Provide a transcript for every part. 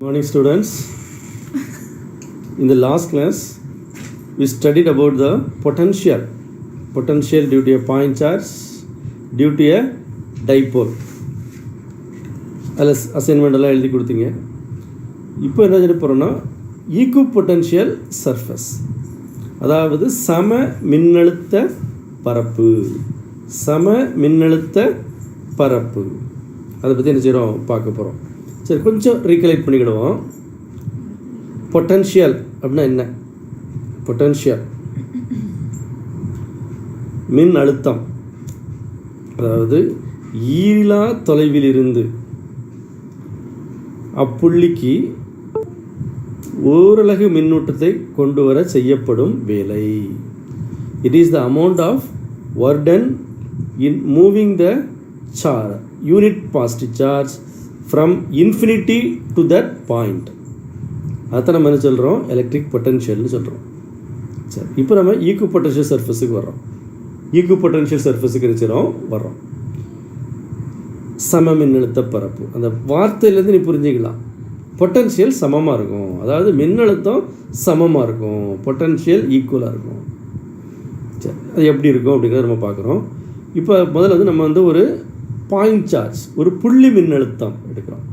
Morning students. In the last class we studied about the potential due to a point charge due to a dipole. அதில் assignment எல்லாம் எழுதி கொடுத்தீங்க. இப்போ என்ன செய்ய போகிறோன்னா ஈக்குபொட்டன்ஷியல் சர்ஃபேஸ், அதாவது சம மின்னழுத்த பரப்பு. சம மின்னழுத்த பரப்பு அதை பற்றி என்ன செய்கிறோம் பார்க்க போகிறோம். சரி, கொஞ்சம் ரீகலெக்ட் பண்ணிக்கிடுவோம். பொட்டன்ஷியல் அப்படின்னா என்ன? பொட்டன்ஷியல் மின் அழுத்தம், அதாவது ஈரிலா தொலைவில் இருந்து அப்புள்ளிக்கு ஓரலகு மின்னூட்டத்தை கொண்டு வர செய்யப்படும் வேலை. It is the amount of work done in moving the unit positive charge from infinity to that point. அதான் நம்ம என்ன சொல்கிறோம்? எலக்ட்ரிக் பொட்டன்ஷியல்னு சொல்கிறோம். சரி, இப்போ நம்ம ஈக்குபொட்டன்ஷியல் சர்ஃபேஸுக்கு வர்றோம். ஈக்குபொட்டன்ஷியல் சர்ஃபேஸுக்கு நினைச்சிடும் வர்றோம். சம மின்னழுத்த பரப்பு, அந்த வார்த்தையிலேருந்து நீ புரிஞ்சிக்கலாம். பொட்டன்ஷியல் சமமாக இருக்கும், அதாவது மின்னழுத்தம் சமமாக இருக்கும், பொட்டன்ஷியல் ஈக்குவலாக இருக்கும். சரி, அது எப்படி இருக்கும் அப்படிங்கிறத நம்ம பார்க்குறோம். இப்போ முதல்ல நம்ம ஒரு பாயிண்ட் சார்ஜ், ஒரு புள்ளி மின்னழுத்தம் எடுக்கிறோம்.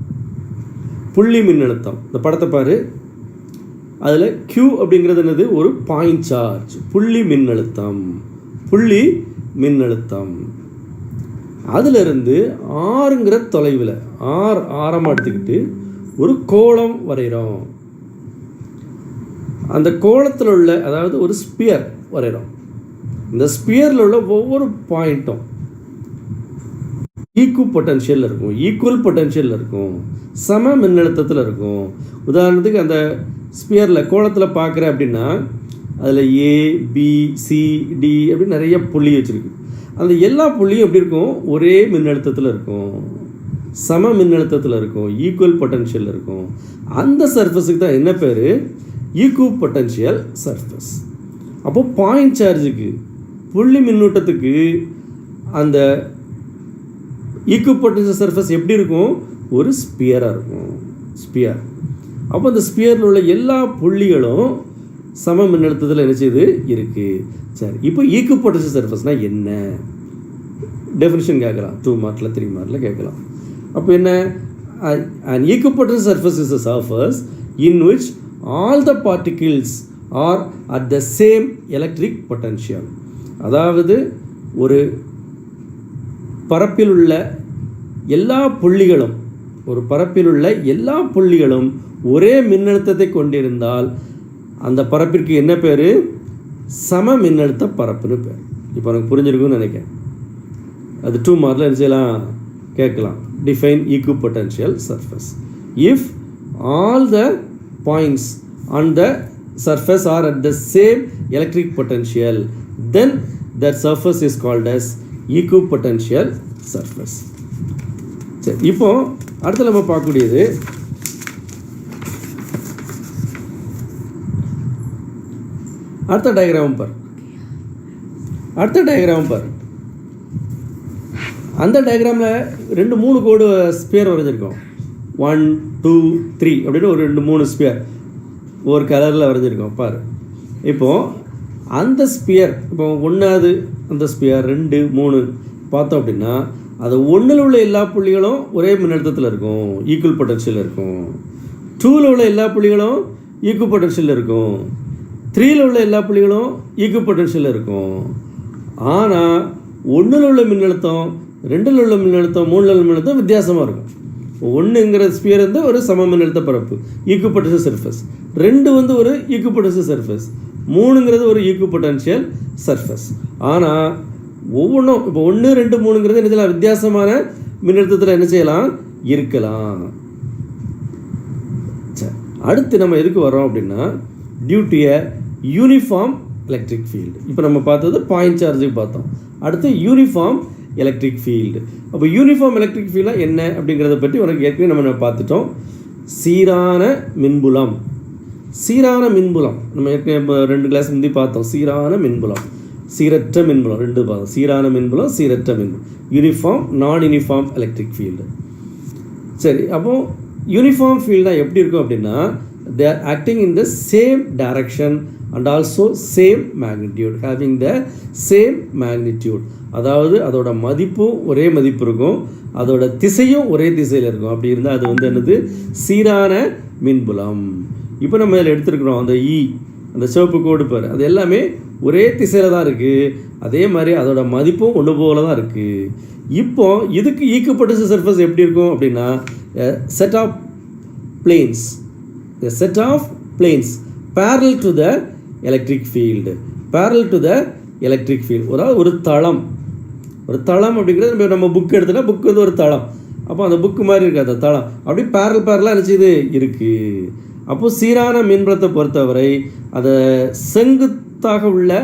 புள்ளி மின்னழுத்தம், இந்த படத்தை பாரு, அதில் Q அப்படிங்கிறது என்னது? ஒரு பாயிண்ட் சார்ஜ், புள்ளி மின்னழுத்தம். புள்ளி மின்னழுத்தம் அதிலிருந்து ஆறுங்கிற தொலைவில் ஆரமாக எடுத்துக்கிட்டு ஒரு கோளம் வரைகிறோம். அந்த கோளத்தில் உள்ள, அதாவது ஒரு ஸ்பியர் வரைகிறோம். இந்த ஸ்பியரில் உள்ள ஒவ்வொரு பாயிண்ட்டும் ஈக்குபொட்டன்ஷியல் இருக்கும், ஈக்குவல் பொட்டன்ஷியல் இருக்கும், சம மின்னழுத்தத்தில் இருக்கும். உதாரணத்துக்கு அந்த ஸ்பியரில் கோளத்தில் பார்க்குற அப்படின்னா அதில் A, B, C, D அப்படின்னு நிறைய புள்ளி வச்சுருக்கு. அந்த எல்லா புள்ளியும் எப்படி இருக்கும்? ஒரே மின்னழுத்தத்தில் இருக்கும், சம மின்னழுத்தத்தில் இருக்கும், ஈக்குவல் பொட்டன்ஷியல் இருக்கும். அந்த சர்ஃபேஸுக்கு தான் என்ன பேர்? ஈக்குபொட்டன்ஷியல் சர்ஃபேஸ். அப்போது பாயிண்ட் சார்ஜுக்கு, புள்ளி மின்னூட்டத்துக்கு அந்த ஈக்குபொட்டன்ஷியல் சர்ஃபேஸ் எப்படி இருக்கும்? ஒரு ஸ்பியராக இருக்கும், ஸ்பியர். அப்போ அந்த ஸ்பியரில் உள்ள எல்லா புள்ளிகளும் சம மின்னழுத்தத்தில் என்ன செய்யுது? இருக்குது. சரி, இப்போ ஈக்குபொட்டன்ஷியல் சர்ஃபேஸ்னால் என்ன? டெஃபினிஷன் கேட்கலாம், 2 மார்க்கில் 3 மார்க்கில் கேட்கலாம். அப்போ என்ன? an equipotential surface is a surface in which all the particles are at the same electric potential. அதாவது ஒரு பரப்பில் உள்ள எல்லா புள்ளிகளும், ஒரு பரப்பில் உள்ள எல்லா புள்ளிகளும் ஒரே மின்னழுத்தத்தை கொண்டிருந்தால் அந்த பரப்பிற்கு என்ன பேர்? சம மின்னழுத்த பரப்புன்னு பேர். இப்போ எனக்கு புரிஞ்சிருக்குன்னு நினைக்கிறேன். அது 2 மார்க்கில் என்ன செய்யலாம்? கேட்கலாம். Define equipotential surface. If all the points on the surface are at the same electric potential, then that surface is called as equipotential surface. சரி, இப்போ அடுத்து நம்ம பார்க்கக்கூடியது அடுத்த டயக்ராம் பார். அடுத்த டயக்ராம் பார். அந்த டயக்ராமில் 2-3 கோடு ஸ்பியர் வரைஞ்சிருக்கோம். 1 2 3 அப்படின்னு ஒரு 2-3 ஸ்பியர் ஒரு கலரில் வரைஞ்சிருக்கோம் பாரு. இப்போது அந்த ஸ்பியர், இப்போ 1வது அந்த ஸ்பியர் 2 3 பார்த்தோம் அப்படின்னா அது 1ல் உள்ள எல்லா புள்ளிகளும் ஒரே மின்னழுத்தத்தில் இருக்கும், ஈக்குவல் பொட்டன்ஷியல் இருக்கும். 2ல் உள்ள எல்லா புள்ளிகளும் ஈக்குவல் பொட்டன்ஷியல் இருக்கும். 3ல் உள்ள எல்லா புள்ளிகளும் ஈக்குவல் பொட்டன்ஷியல் இருக்கும். ஆனால் 1ல் உள்ள மின்னழுத்தம், 2ல் உள்ள மின்னழுத்தம், 3ல் உள்ள மின்னழுத்தம் வித்தியாசமாக இருக்கும். 1ங்கிற ஸ்பியர் வந்து ஒரு சம மின்னழுத்த பரப்பு, ஈக்குபொட்டன்ஷியல் சர்ஃபேஸ். 2 வந்து ஒரு ஈக்குபொட்டன்ஷியல் சர்ஃபேஸ். 3ங்கிறது ஒரு ஈக்குபொட்டன்ஷியல் சர்ஃபேஸ். ஆனால் ஒவ்வொன்றும் இப்போ 1 2 3ங்கிறது என்ன செய்யலாம்? வித்தியாசமான மின்னழுத்தத்தில் என்ன செய்யலாம்? இருக்கலாம். சரி, அடுத்து நம்ம எதுக்கு வரோம் அப்படின்னா due to a uniform electric field. இப்போ நம்ம பார்த்தது பாயிண்ட் சார்ஜுக்கு பார்த்தோம். அடுத்து யூனிஃபார்ம் எலக்ட்ரிக் ஃபீல்டு. அப்போ யூனிஃபார்ம் எலக்ட்ரிக் ஃபீல்டாக என்ன அப்படிங்கிறத பற்றி உனக்கு ஏற்கனவே நம்ம பார்த்துட்டோம். சீரான மின்புலம். சீரான மின்புலம் நம்ம ஏற்கனவே 2 கிளாஸ் முந்தி பார்த்தோம். சீரான மின்புலம், சீரற்ற மின்புலம் 2 பார்த்தோம். சீரான மின்புலம், சீரற்ற மின்புலம், யூனிஃபார்ம் நான் யூனிஃபார்ம் எலக்ட்ரிக் ஃபீல்டு. சரி, அப்போது யூனிஃபார்ம் ஃபீல்டாக எப்படி இருக்கும் அப்படின்னா they are acting in the same direction and also same magnitude, having the same magnitude. அதாவது அதோட மதிப்பும் ஒரே மதிப்பு இருக்கும், அதோட திசையும் ஒரே திசையில் இருக்கும். அப்படி இருந்தால் அது வந்து என்னது, சீரான மின்புலம். இப்போ நம்ம இதில் எடுத்துருக்குறோம் அந்த அந்த சிவப்பு கோடு பாரு, அது எல்லாமே ஒரே திசையில் தான் இருக்குது. அதே மாதிரி அதோட மதிப்பும் ஒன்று போல தான் இருக்குது. இப்போ இதுக்கு ஈக்குவப்பட்ட சர்ஃபேஸ் எப்படி இருக்கும் அப்படின்னா set of planes, a set of planes parallel to the electric field, parallel to the electric field. ஒரு தளம் அப்படிங்கிறது நம்ம புக் எடுத்தோன்னா புக் வந்து ஒரு தளம். அப்போ அந்த புக்கு மாதிரி இருக்குது அந்த தளம், அப்படி பேரலாக நினச்சிது இருக்குது. அப்போது சீரான மின்புலத்தை பொறுத்தவரை அதை செங்குத்தாக உள்ள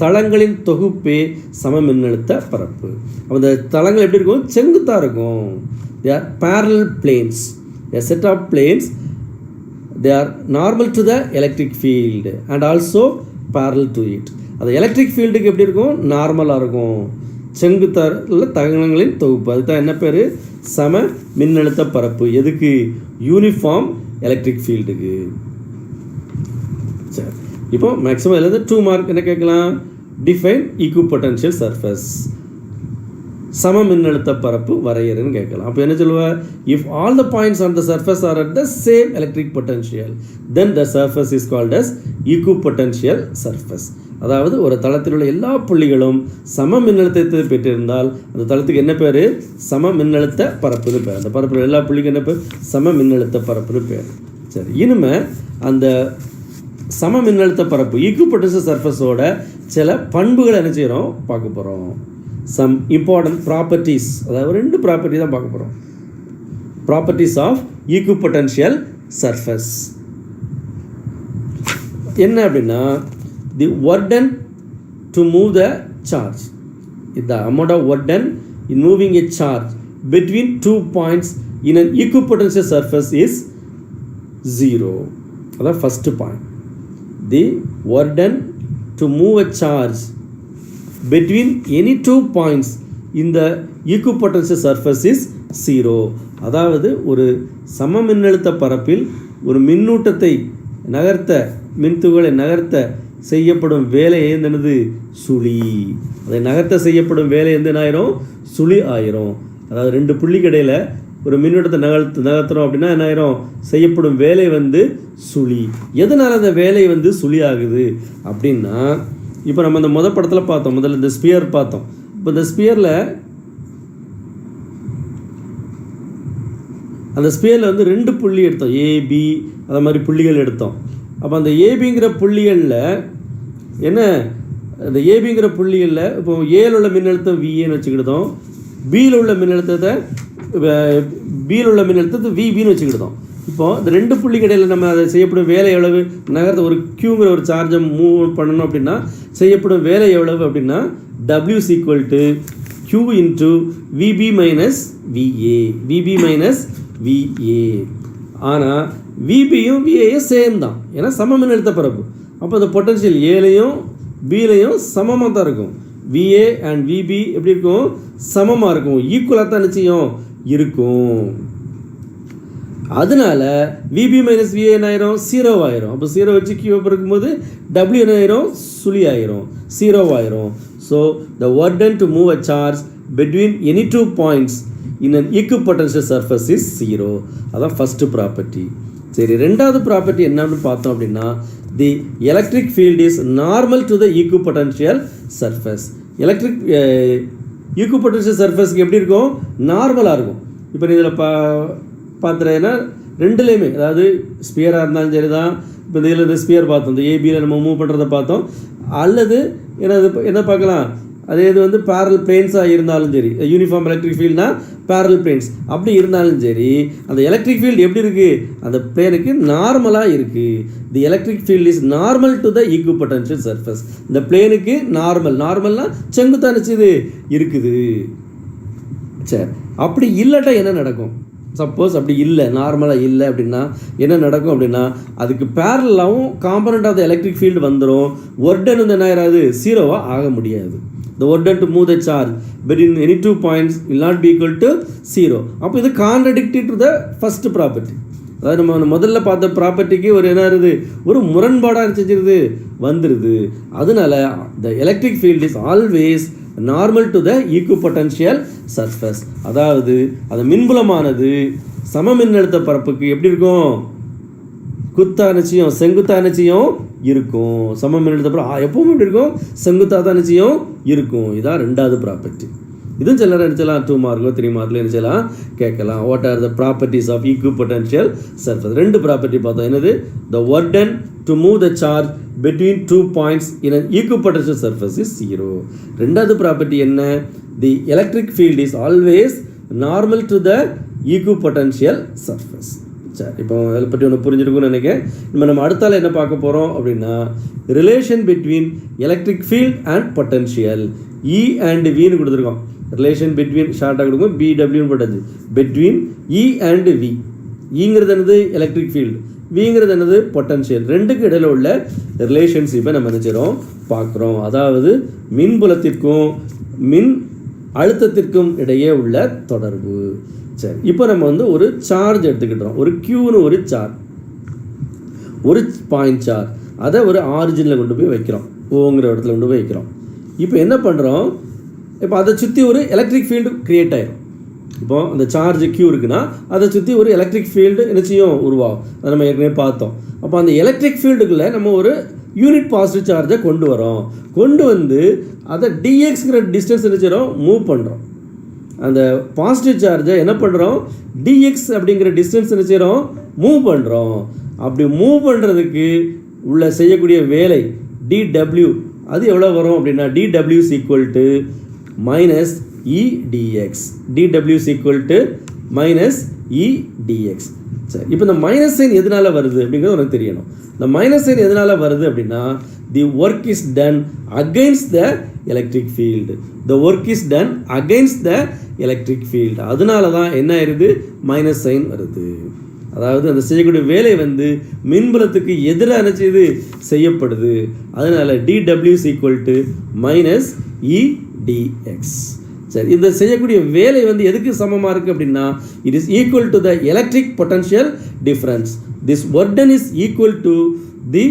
தளங்களின் தொகுப்பே சம மின்னழுத்த பரப்பு. அப்போ அந்த தளங்கள் எப்படி இருக்கும், செங்குத்தாக இருக்கும். they are parallel planes, a set of planes. They are normal to the electric field and also parallel to it. அது எலக்ட்ரிக் ஃபீல்டுக்கு எப்படி இருக்கும், நார்மலாக இருக்கும், செங்குத்தாரில் தகவல்களின் தொகுப்பு. அதுதான் என்ன பேர், சம மின்னழுத்த பரப்பு. எதுக்கு, யூனிஃபார்ம் எலக்ட்ரிக் ஃபீல்டுக்கு. சரி, இப்போ மேக்ஸிமம் இதில் 2 மார்க் என்ன கேட்கலாம், டிஃபைன் ஈக்குவபொட்டன்ஷியல் சர்ஃபேஸ், சம மின்னழுத்த பரப்பு வரையறுன்னு கேட்கலாம். அப்போ என்ன சொல்லுவார், if all the points on the surface are at the same electric potential then the surface is called as equipotential surface. அதாவது ஒரு தளத்தில் உள்ள எல்லா புள்ளிகளும் சம மின்னழுத்தத்தை பெற்றிருந்தால் அந்த தளத்துக்கு என்ன பேர், சம மின்னழுத்த பரப்புன்னு பேர். அந்த பரப்பில் எல்லா புள்ளிக்கும் என்ன பேர், சம மின்னழுத்த பரப்புன்னு பேர். சரி, இனிமே அந்த சம மின்னழுத்த பரப்பு ஈக்குவபொட்டன்ஷியல் சர்ஃபேஸோட சில பண்புகளை என்ன செய்கிறோம் பார்க்க போகிறோம். சம் இம்பார்ட்டன்ட் ப்ராப்பர்ட்டிஸ், அதாவது 2 ப்ராப்பர்ட்டி தான் பார்க்க போகிறோம். ப்ராப்பர்ட்டிஸ் ஆஃப் ஈக்குவபொட்டன்ஷியல் சர்ஃபேஸ் என்ன அப்படின்னா, the work done to move the charge, the amount of work done in moving a charge between 2 points in an equipotential surface is 0. அதான் first point. The work done to move a charge between any 2 points in the equipotential surface is 0. அதாவது ஒரு சம மின்னழுத்த பரப்பில் ஒரு மின்னூட்டத்தை நகர்த்த, மின்துகளை நகர்த்த செய்யப்படும் வேலை என்னது, சுழி. அதை நகர்த்த செய்யப்படும் வேலை என்ன ஆயிரும், சுழி ஆயிரும். அதாவது 2 புள்ளிக்கு இடையில் ஒரு மின்னூட்டத்தை நகர்த்துறோம் அப்படின்னா என்ன ஆயிரும், செய்யப்படும் வேலை வந்து சுழி. எதனால் அந்த வேலை வந்து சுழி ஆகுது அப்படின்னா, இப்போ நம்ம இந்த படத்தில் பார்த்தோம், முதல்ல இந்த ஸ்பியர் பார்த்தோம். இப்போ இந்த ஸ்பியரில் அந்த ஸ்பியரில் வந்து 2 புள்ளி எடுத்தோம், ஏபி அது மாதிரி புள்ளிகள் எடுத்தோம். அப்போ அந்த ஏபிங்கிற புள்ளிகளில் என்ன, அந்த ஏபிங்கிற புள்ளிகளில் இப்போ ஏல உள்ள மின்னழுத்தம் விஏன்னு வச்சுக்கிட்டோம், பியில் உள்ள மின்னழுத்தத்தை விபின்னு வச்சுக்கிட்டோம். இப்போது இந்த 2 புள்ளிக்கு இடையில் நம்ம அதை செய்யப்படும் வேலை எவ்வளவு, நகரத்தை ஒரு கியூங்கிற ஒரு சார்ஜை மூவ் பண்ணணும் அப்படின்னா செய்யப்படும் வேலை எவ்வளவு அப்படின்னா W is equal to Q into VB minus VA, VB minus VA. ஆனால் VBயும் VAயும் சேம் தான், ஏன்னா சம மின்னழுத்த பரப்பு. அப்போ அந்த பொட்டன்ஷியல் ஏலையும் பிலையும் சமமாக தான் இருக்கும். VA and VB எப்படி இருக்கும், சமமாக இருக்கும், ஈக்குவலாக தான் நிச்சயம் இருக்கும். அதனால விபி மைனஸ் விஏ என்ன ஆயிரும், 0 ஆயிரும். அப்போ 0 வச்சு கியூ இருக்கும்போது டபிள்யூ என்ன ஆயிரும், சுழி ஆயிரும், 0 ஆயிரும். So the work done to move a charge between any 2 points in an equipotential surface is 0. அதான் ஃபஸ்ட்டு ப்ராப்பர்ட்டி. சரி, ரெண்டாவது ப்ராப்பர்ட்டி என்னன்னு பார்த்தோம் அப்படின்னா, the electric field is normal to the equipotential surface. Electric equipotential சர்ஃபேஸ்க்கு எப்படி இருக்கும், நார்மலாக இருக்கும். இப்போ இதில் பார்த்துறேன்னா 2லேயுமே, அதாவது ஸ்பியராக இருந்தாலும் சரி தான். இப்போ இதில் இந்த ஸ்பியர் பார்த்தோம், இந்த ஏபியில் நம்ம மூவ் பண்ணுறதை பார்த்தோம். அல்லது என்ன பார்க்கலாம், அதே இது வந்து பேரல் பிளேன்ஸாக இருந்தாலும் சரி, யூனிஃபார்ம் எலக்ட்ரிக் ஃபீல்ட்னா பேரல் பிளேன்ஸ் அப்படி இருந்தாலும் சரி, அந்த எலக்ட்ரிக் ஃபீல்டு எப்படி இருக்குது, அந்த பிளேனுக்கு நார்மலாக இருக்குது. The electric field is normal to the equipotential surface. இந்த பிளேனுக்கு நார்மல்னால் செங்குத்தானிச்சது இருக்குது. சரி, அப்படி இல்லாட்டா என்ன நடக்கும், சப்போஸ் அப்படி இல்லை, நார்மலாக இல்லை அப்படின்னா என்ன நடக்கும் அப்படின்னா, அதுக்கு பேரலாகவும் component of the electric field வந்துடும். ஒர்க் டன் வந்து என்ன ஆகாது, 0 ஆக முடியாது. the work done to move the charge between any 2 points will not be equal to 0. அப்போ இது contradictory to the first property. அதாவது நம்ம முதல்ல பார்த்த ப்ராப்பர்ட்டிக்கு ஒரு என்ன இருக்குது, ஒரு முரண்பாடாக செஞ்சிருது வந்துடுது. அதனால the electric field is always normal to the equipotential surface. அதாவது அது மின்புலமானது சம மின்னழுத்த பரப்புக்கு எப்படி இருக்கும், குத்தானச்சியும் செங்குத்தானச்சியும் இருக்கும். சம மின்னழுத்த பரப்பு எப்பவும் எப்படி இருக்கும், செங்குத்தானச்சியும் இருக்கும். இதான் ரெண்டாவது ப்ராப்பர்ட்டி. இதுவும் சிலர் நினச்சலாம் 2 மார்க்கோ 3 மார்க்கில் நினச்சலாம் கேட்கலாம். What are the properties of equipotential surface? ரெண்டு ப்ராப்பர்ட்டி பார்த்தோம். என்னது? The work done to move the charge between 2 points in an equipotential surface is 0. ரெண்டாவது ப்ராப்பர்ட்டி என்ன? The electric field is always normal to the equipotential surface. சரி, இப்போ அதை பற்றி ஒன்று புரிஞ்சிருக்குன்னு நினைக்கிறேன். நம்ம அடுத்தால என்ன பார்க்க போகிறோம் அப்படின்னா, relation between electric field and potential. E and வின்னு கொடுத்துருக்கோம். ரிலேஷன் பிட்வீன் ஷார்ட்டாக கொடுக்கும், பிடபிள்யூன்னு போட்டாச்சு. Between E and V. இங்கிறது என்னது? Electric field. விங்கிறது என்னது? பொட்டன்ஷியல். ரெண்டுக்கு இடையில உள்ள ரிலேஷன்ஷிப்பை நம்ம நினைச்சிரோம் பார்க்குறோம். அதாவது மின்புலத்திற்கும் மின் அழுத்தத்திற்கும் இடையே உள்ள தொடர்பு. சரி, இப்போ நம்ம ஒரு சார்ஜ் எடுத்துக்கிட்டோம். ஒரு கியூன்னு ஒரு சார்ஜ், ஒரு பாயிண்ட் சார்ஜ். அதை ஒரு ஆரிஜினில் கொண்டு போய் வைக்கிறோம், ஓங்கிற இடத்துல கொண்டு போய் வைக்கிறோம். இப்போ என்ன பண்ணுறோம், இப்போ அதை சுற்றி ஒரு எலக்ட்ரிக் ஃபீல்டு க்ரியேட் ஆகிடும். இப்போ அந்த சார்ஜ் கியூ இருக்குன்னா அதை சுற்றி ஒரு எலக்ட்ரிக் ஃபீல்டு என்னச்சியும் உருவாகும். அதை நம்ம ஏற்கனவே பார்த்தோம். அப்போ அந்த எலக்ட்ரிக் ஃபீல்டுக்குள்ளே நம்ம ஒரு யூனிட் பாசிட்டிவ் சார்ஜை கொண்டு வரோம். கொண்டு வந்து அதை டிஎக்ஸ்ங்கிற டிஸ்டன்ஸ் நினச்சிடும் மூவ் பண்ணுறோம். அந்த பாசிட்டிவ் சார்ஜை என்ன பண்ணுறோம், டிஎக்ஸ் அப்படிங்கிற டிஸ்டன்ஸ் நினச்சிடும் மூவ் பண்ணுறோம். அப்படி மூவ் பண்ணுறதுக்கு உள்ள செய்யக்கூடிய வேலை டிடபிள்யூ, அது எவ்வளோ வரும் அப்படின்னா, DW is equal to minus E dx. DW is equal to minus E dx. சரி, இப்போ இந்த மைனஸ் சைன் எதனால வருது அப்படிங்கிறது உனக்கு தெரியணும். இந்த மைனஸ் சைன் எதனால வருது அப்படின்னா, the work is done against the electric field. The work is done against the electric field. அதனால தான் என்ன ஆயிடுது, மைனஸ் சைன் வருது. அதாவது அந்த செய்யக்கூடிய வேலை மின்புலத்துக்கு எதிராக நினச்சது செய்யப்படுது. அதனால DW is equal to minus E dx. சரி, இந்த செய்யக்கூடிய வேலை எதுக்கு சமமாக இருக்குது அப்படின்னா, it is equal to the electric potential difference. This work done is equal to the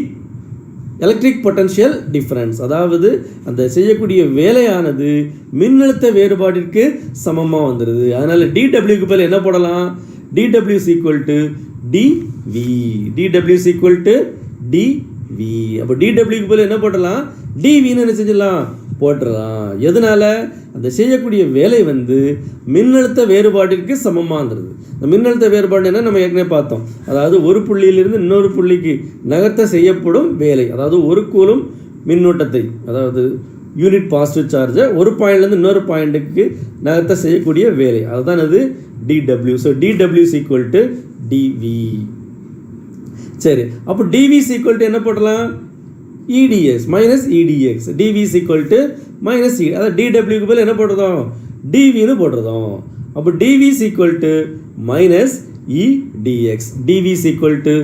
electric potential difference. அதாவது அந்த செய்யக்கூடிய வேலையானது மின்னழுத்த வேறுபாட்டிற்கு சமமாக வந்துடுது. அதனால் டிடபிள்யூக்கு பதில் என்ன போடலாம், DW is equal to TV. DW is equal to TV. அப்போ டிடபிள்யூக்கு பதில் என்ன போடலாம், டிவின்னு என்ன செஞ்சிடலாம், போட்டுடலாம். எதனால? அந்த செய்யக்கூடிய வேலை மின்னழுத்த வேறுபாட்டிற்கு சமமாக இருந்தது. இந்த மின்னழுத்த வேறுபாடு என்ன நம்ம ஏற்கனவே பார்த்தோம். அதாவது ஒரு புள்ளியிலிருந்து இன்னொரு புள்ளிக்கு நகர்த்த செய்யப்படும் வேலை. அதாவது ஒரு கூலும் மின்னூட்டத்தை, அதாவது யூனிட் பாசிட்டிவ் சார்ஜை ஒரு பாயிண்ட்லேருந்து இன்னொரு பாயிண்ட்டுக்கு நகர்த்த செய்யக்கூடிய வேலை, அதுதான் அது DW. So DW is equal to DV. சரி, அப்போ டிவி இஸ் ஈக்குவல் டு என்ன போடலாம், E DX minus E DX. DV is equal to minus E. அதாவது டிடபிள்யூக்கு பதில் என்ன போடுறோம், டிவின்னு போடுறோம். அப்போ DV is equal to minus E DX. DV is equal to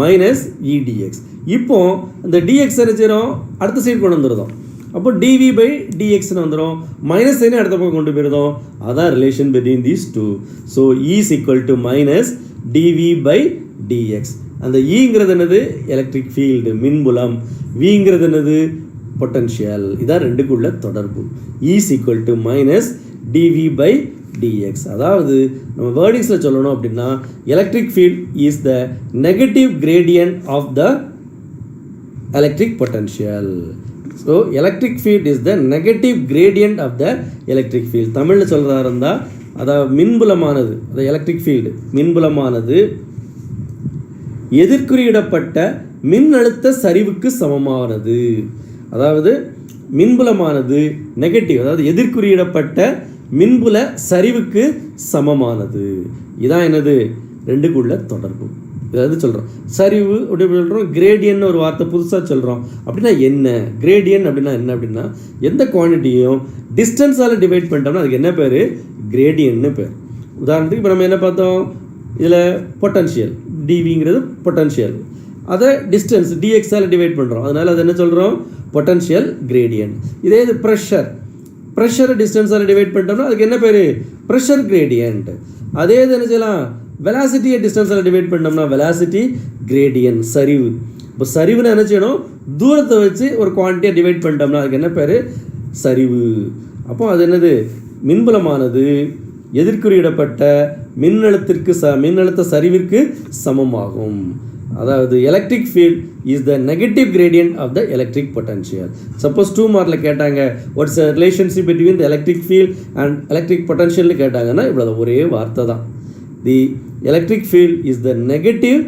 minus E DX. இப்போ இந்த டிஎக்ஸ் நினைச்சிடும் அடுத்த சைடு கொண்டு வந்துடுறோம். அப்போ டிவி பை டிஎக்ஸ்னு வந்துடும். மைனஸ் சைனை அடுத்த பக்கம் கொண்டு போயிடுதோம். அதான் relation between these two. So E is equal to minus TV by dx. அந்த ஈங்கிறது என்னது, எலக்ட்ரிக் ஃபீல்டு மின்புலம். விங்கிறது என்னது, பொட்டன்ஷியல். இதான் ரெண்டுக்குள்ள தொடர்பு. E is equal to minus TV by DX. அதாவது நம்ம வேர்டிங்ஸில் சொல்லணும் அப்படின்னா, electric field is the negative gradient of the electric potential. So electric field is the negative gradient of the electric field. தமிழில் சொல்கிறதா இருந்தால், அதாவது மின்புலமானது, அதாவது எலக்ட்ரிக் ஃபீல்டு மின்புலமானது எதிர்குறியிடப்பட்ட மின்னழுத்த சரிவுக்கு சமமானது. அதாவது மின்புலமானது நெகட்டிவ், அதாவது எதிர்குறியிடப்பட்ட மின்புல சரிவுக்கு சமமானது. இதான் என்னது, ரெண்டுக்குள்ள தொடர்பு. இதாவது சொல்கிறோம் சரிவு அப்படி சொல்கிறோம். கிரேடியன் ஒரு வார்த்தை புதுசாக சொல்கிறோம். அப்படின்னா என்ன கிரேடியன் அப்படின்னா என்ன அப்படின்னா, எந்த குவான்டிட்டியும் டிஸ்டன்ஸால் டிவைட் பண்ணிட்டோம்னா அதுக்கு என்ன பேர், கிரேடியன்னு பேர். உதாரணத்துக்கு இப்போ நம்ம என்ன பார்த்தோம், இதில் பொட்டன்ஷியல் டிவிங்கிறது பொட்டன்ஷியல், அதை டிஸ்டன்ஸ் டிஎக்ஸால் டிவைட் பண்ணுறோம். அதனால் அது என்ன சொல்கிறோம், பொட்டன்ஷியல் கிரேடியன்ட். இதே இது ப்ரெஷர், ப்ரெஷரை டிஸ்டன்ஸால் டிவைட் பண்ணிட்டோம்னா அதுக்கு என்ன பேர்? Pressure gradient. அதே இது என்ன செய்யலாம்? வெலாசிட்டியை டிஸ்டன்ஸால் டிவைட் பண்ணோம்னா வெலாசிட்டி கிரேடியன்ட், சரிவு. இப்போ சரிவுன்னு என்ன செய்யணும்? தூரத்தை வச்சு ஒரு குவான்டிட்டியை டிவைட் பண்ணிட்டோம்னா அதுக்கு என்ன பேர்? சரிவு. அப்போ அது என்னது? மின்புலமானது எதிர்குறியிடப்பட்ட மின்னழுத்த சரிவிற்கு சமமாகும். அதாவது electric field is the negative gradient of the electric potential. Suppose 2 மார்க்கில் கேட்டாங்க what's a relationship between the electric field and electric பொட்டன்ஷியல்னு கேட்டாங்கன்னா இவ்வளோ ஒரே வார்த்தை தான். The electric field is the negative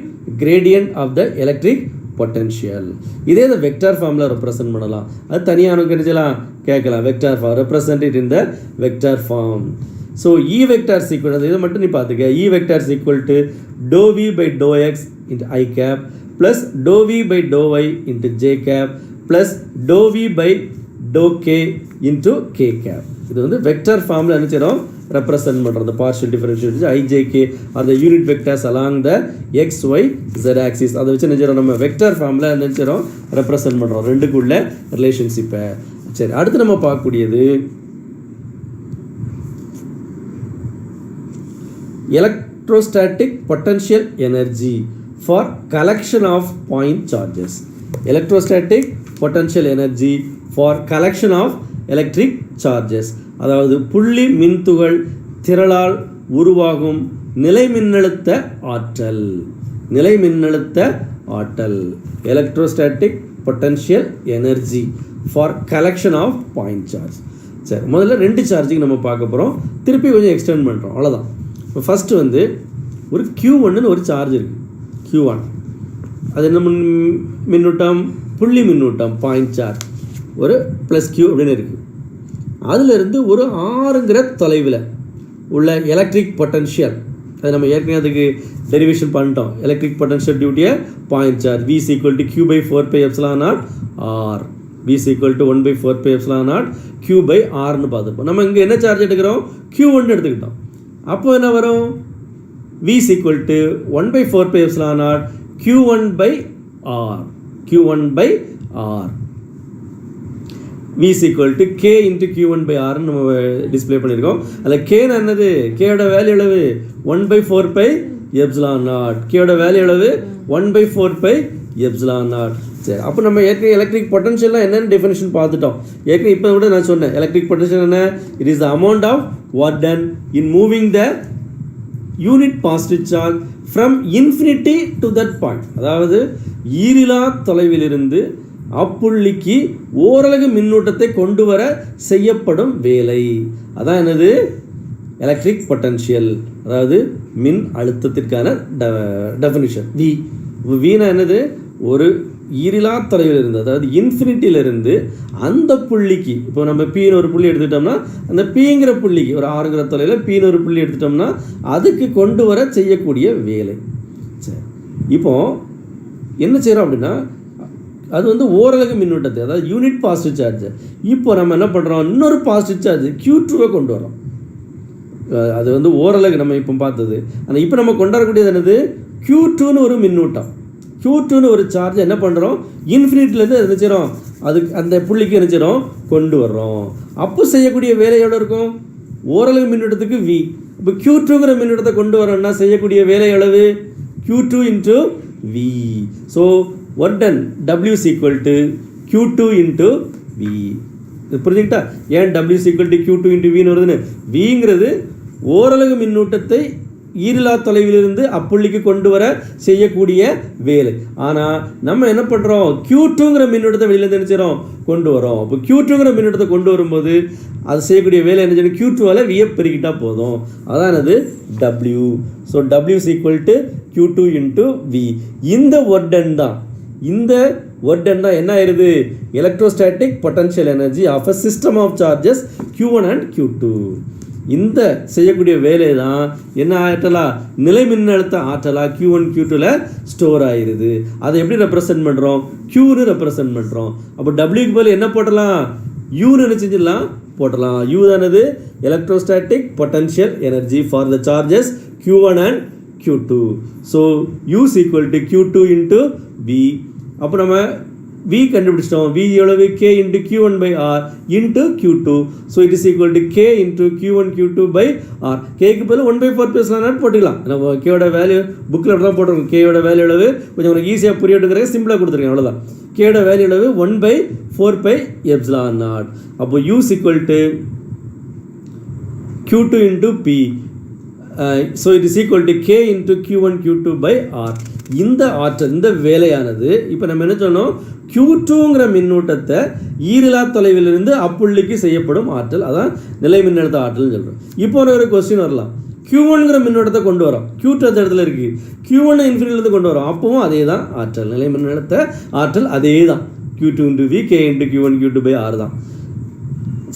gradient of the electric potential. இதே இந்த வெக்டார் ஃபார்மில் ரெப்ரசன்ட் பண்ணலாம். அது தனியாக நமக்கு நினைச்சலாம் கேட்கலாம். Vector form represent it in the vector form. So E vector is equal இதை மட்டும் நீ பார்த்துக்க. E vector equal to del V by del x into i cap plus del V by del y into j cap plus del V by del k into k cap. இது வந்து வெக்டார் ஃபார்மில் நினச்சிடும் represent பண்ணுறது. Partial differentiate i j k are the unit vectors along the x y z axis. அதை வச்சு நினைச்சிடும் நம்ம vector ஃபார்மில் நினைச்சிடும் ரெப்ரசன்ட் பண்ணுறோம் ரெண்டுக்குள்ள ரிலேஷன்ஷிப்பை. சரி, அடுத்து நம்ம பார்க்கக்கூடியது electrostatic potential energy for collection of point charges. Electrostatic potential energy for collection of electric charges. அதாவது புள்ளி மின்துகள் திரளால் உருவாகும் நிலைமின்னழுத்த ஆற்றல். நிலைமின்னழுத்த ஆற்றல் electrostatic potential energy for collection of point charge. சரி, முதல்ல 2 சார்ஜுக்கு நம்ம பார்க்க போகிறோம். திருப்பி கொஞ்சம் எக்ஸ்டெண்ட் பண்ணுறோம், அவ்வளோதான். இப்போ ஃபஸ்ட்டு வந்து ஒரு Q1ன்னு ஒரு சார்ஜ் இருக்குது. Q1 அது என்ன மின்னூட்டம்? புள்ளி மின்னூட்டம், பாயிண்ட் சார்ஜ். ஒரு ப்ளஸ் Q அப்படின்னு இருக்குது. அதிலிருந்து ஒரு ஆறுங்கிற தொலைவில் உள்ள எலக்ட்ரிக் பொட்டன்ஷியல், அது நம்ம ஏற்கனவே அதுக்கு டெரிவேஷன் பண்ணிட்டோம். எலக்ட்ரிக் பொட்டன்ஷியல் டியூட்டியை point charge V is equal to Q by 4πε0 R, V is equal to 1 by 4πε0 Q by Rன்னு பார்த்துருப்போம். நம்ம இங்கே என்ன சார்ஜ் எடுக்கிறோம்? Q1 எடுத்துக்கிட்டோம். அப்போ என்ன வரும்? V is equal to 1 by 4πε0 Q1 by R, Q1 by R. V is equal to K into Q1 by R நம்ம டிஸ்பிளே பண்ணியிருக்கோம். அதில் K என்னது? K-ஓட வேல்யூ எவ்வளவு? 1 by 4πε0. K-ஓட வேல்யூ எவ்வளவு? 1 by 4πε0. சரி, அப்போ நம்ம ஏற்கனவே எலக்ட்ரிக் பொட்டன்ஷியல்லாம் என்னென்னு டெஃபினேஷன் பார்த்துட்டோம். ஏற்கனவே இப்போ கூட நான் சொன்னேன் எலக்ட்ரிக் பொட்டன்ஷியல் என்ன? It is the amount of work done in moving the unit positive charge from infinity to that point. அதாவது ஈரிலா தொலைவிலிருந்து அப்புள்ளிக்கு ஓரளவு மின்னூட்டத்தை கொண்டு வர செய்யப்படும் வேலை. அதான் என்னது? எலக்ட்ரிக் பொட்டன்ஷியல், அதாவது மின் அழுத்தத்திற்கான டெஃபினிஷன். வீணா என்னது? ஒரு ஈரிலா தொலைவிலிருந்து, அதாவது இன்ஃபினிட்டியிலிருந்து அந்த புள்ளிக்கு, இப்போ நம்ம Pன்னு ஒரு புள்ளி எடுத்துட்டோம்னா அந்த Pங்கிற புள்ளிக்கு ஒரு 6ங்கிற தொலைவில் Pன்னு ஒரு புள்ளி எடுத்துட்டோம்னா அதுக்கு கொண்டு வர செய்யக்கூடிய வேலை. சரி, இப்போ என்ன செய்கிறோம் அப்படின்னா அது வந்து ஓரளவு மின்னூட்டத்தை, அதாவது யூனிட் பாசிட்டிவ் சார்ஜ். இப்போ நம்ம என்ன பண்ணுறோம்? இன்னொரு பாசிட்டிவ் சார்ஜ் Q2வை கொண்டு வரோம். அது வந்து ஓரளவு நம்ம இப்போ பார்த்தது. ஆனால் இப்போ நம்ம கொண்டு வரக்கூடியது என்னது? Q2ன்னு ஒரு மின்னூட்டம், Q2ன்னு ஒரு சார்ஜ் என்ன பண்ணுறோம்? இன்ஃபினிட்டிலேருந்து என்ன செய்கிறோம்? அதுக்கு அந்த புள்ளிக்கு என்ன செய்கிறோம்? கொண்டு வர்றோம். அப்போ செய்யக்கூடிய வேலை எவ்வளோ இருக்கும்? ஓரளவு மின்னூட்டத்துக்கு V. இப்போ Q2ங்கிற மின்னூட்டத்தை கொண்டு வரோம்னா செய்யக்கூடிய வேலை எவ்வளவு? Q2 into V. So work done W is equal to Q2 into V. இது புரிஞ்சுக்கிட்டா? ஏன் W is equal to Q2 into Vன்னு வருதுன்னு? Vங்கிறது ஓரளவு மின்னூட்டத்தை ஈரிலா தொலைவிலிருந்து அப்புள்ளிக்கு கொண்டு வர செய்யக்கூடிய வேலை. ஆனால் நம்ம என்ன பண்ணுறோம்? Q2ங்கிற மின்னூட்டத்தை வெளியிலேருந்து நினைச்சிடும் கொண்டு வரோம். அப்போ Q2ங்கிற மின்னூட்டத்தை கொண்டு வரும்போது அது செய்யக்கூடிய வேலை என்ன செய்யணும்? Q2வால் V பெருக்கிட்டால் போதும். அதான் அது W. So W is equal to Q2 into V. இந்த ஒர்க் டன் தான், இந்த ஒர்க் டன் தான் என்ன ஆயிடுது? Electrostatic potential energy of a system of charges Q1 and Q2. இந்த செய்யக்கூடிய வேலை தான் என்ன ஆற்றலா? நிலை மின்னழுத்த ஆற்றலா Q1 Q2ல ஸ்டோர் ஆகிடுது. அதை எப்படி ரெப்ரசன்ட் பண்ணுறோம்? Qன்னு ரெப்ரசன்ட் பண்ணுறோம். அப்போ Wக்கு பதில் என்ன போட்டலாம்? Uன்னு என்ன செஞ்சிடலாம்? போட்டலாம். U தானது electrostatic potential energy for the charges Q1 and Q2. So U is equal to Q2 into V. அப்போ நம்ம V கண்டுபிடிச்சிட்டோம். V எவ்வளவு? K into Q1 by R into Q2. So it is equal to K into Q1 Q2 by R. K க்கு பதில் 1/4 பேசலாம் போட்டுக்கலாம். நம்ம K ஓட வேல்யூ புக்கில் அப்படி தான் போட்டிருக்கோம். K ஓட வேல்யூ எவ்வளவு? கொஞ்சம் உங்களுக்கு ஈஸியாக புரியட்டுங்கிறத சிம்பிளாக கொடுத்துருக்கேன், அவ்வளோதான். K ஓட வேல்யூ எவ்வளவு? 1/4 pi epsilon naught. அப்போ U is equal to Q2 into P. So it is equal to K into Q1 Q2 by R. இந்த ஆற்றல், இந்த வேலையானது இப்போ நம்ம என்ன சொன்னோம், Q2ங்கிற மின்னூட்டத்தை ஈரிலா தொலைவிலிருந்து அப்புள்ளிக்கு செய்யப்படும் ஆற்றல், அதான் நிலை மின்னழுத்த ஆற்றல்னு சொல்கிறோம். இப்போ ஒரு கொஸ்டின் வரலாம், Q1ங்கிற மின்னோட்டத்தை கொண்டு வரோம், Q2 அந்த இடத்துல இருக்குது, Q1 இன்ஃபினிட்டிலேருந்து கொண்டு வரோம், அப்பவும் அதே தான் ஆற்றல், நிலை மின்னழுத்த ஆற்றல் அதே தான், Q2 into V K into Q1 Q2 by R தான்.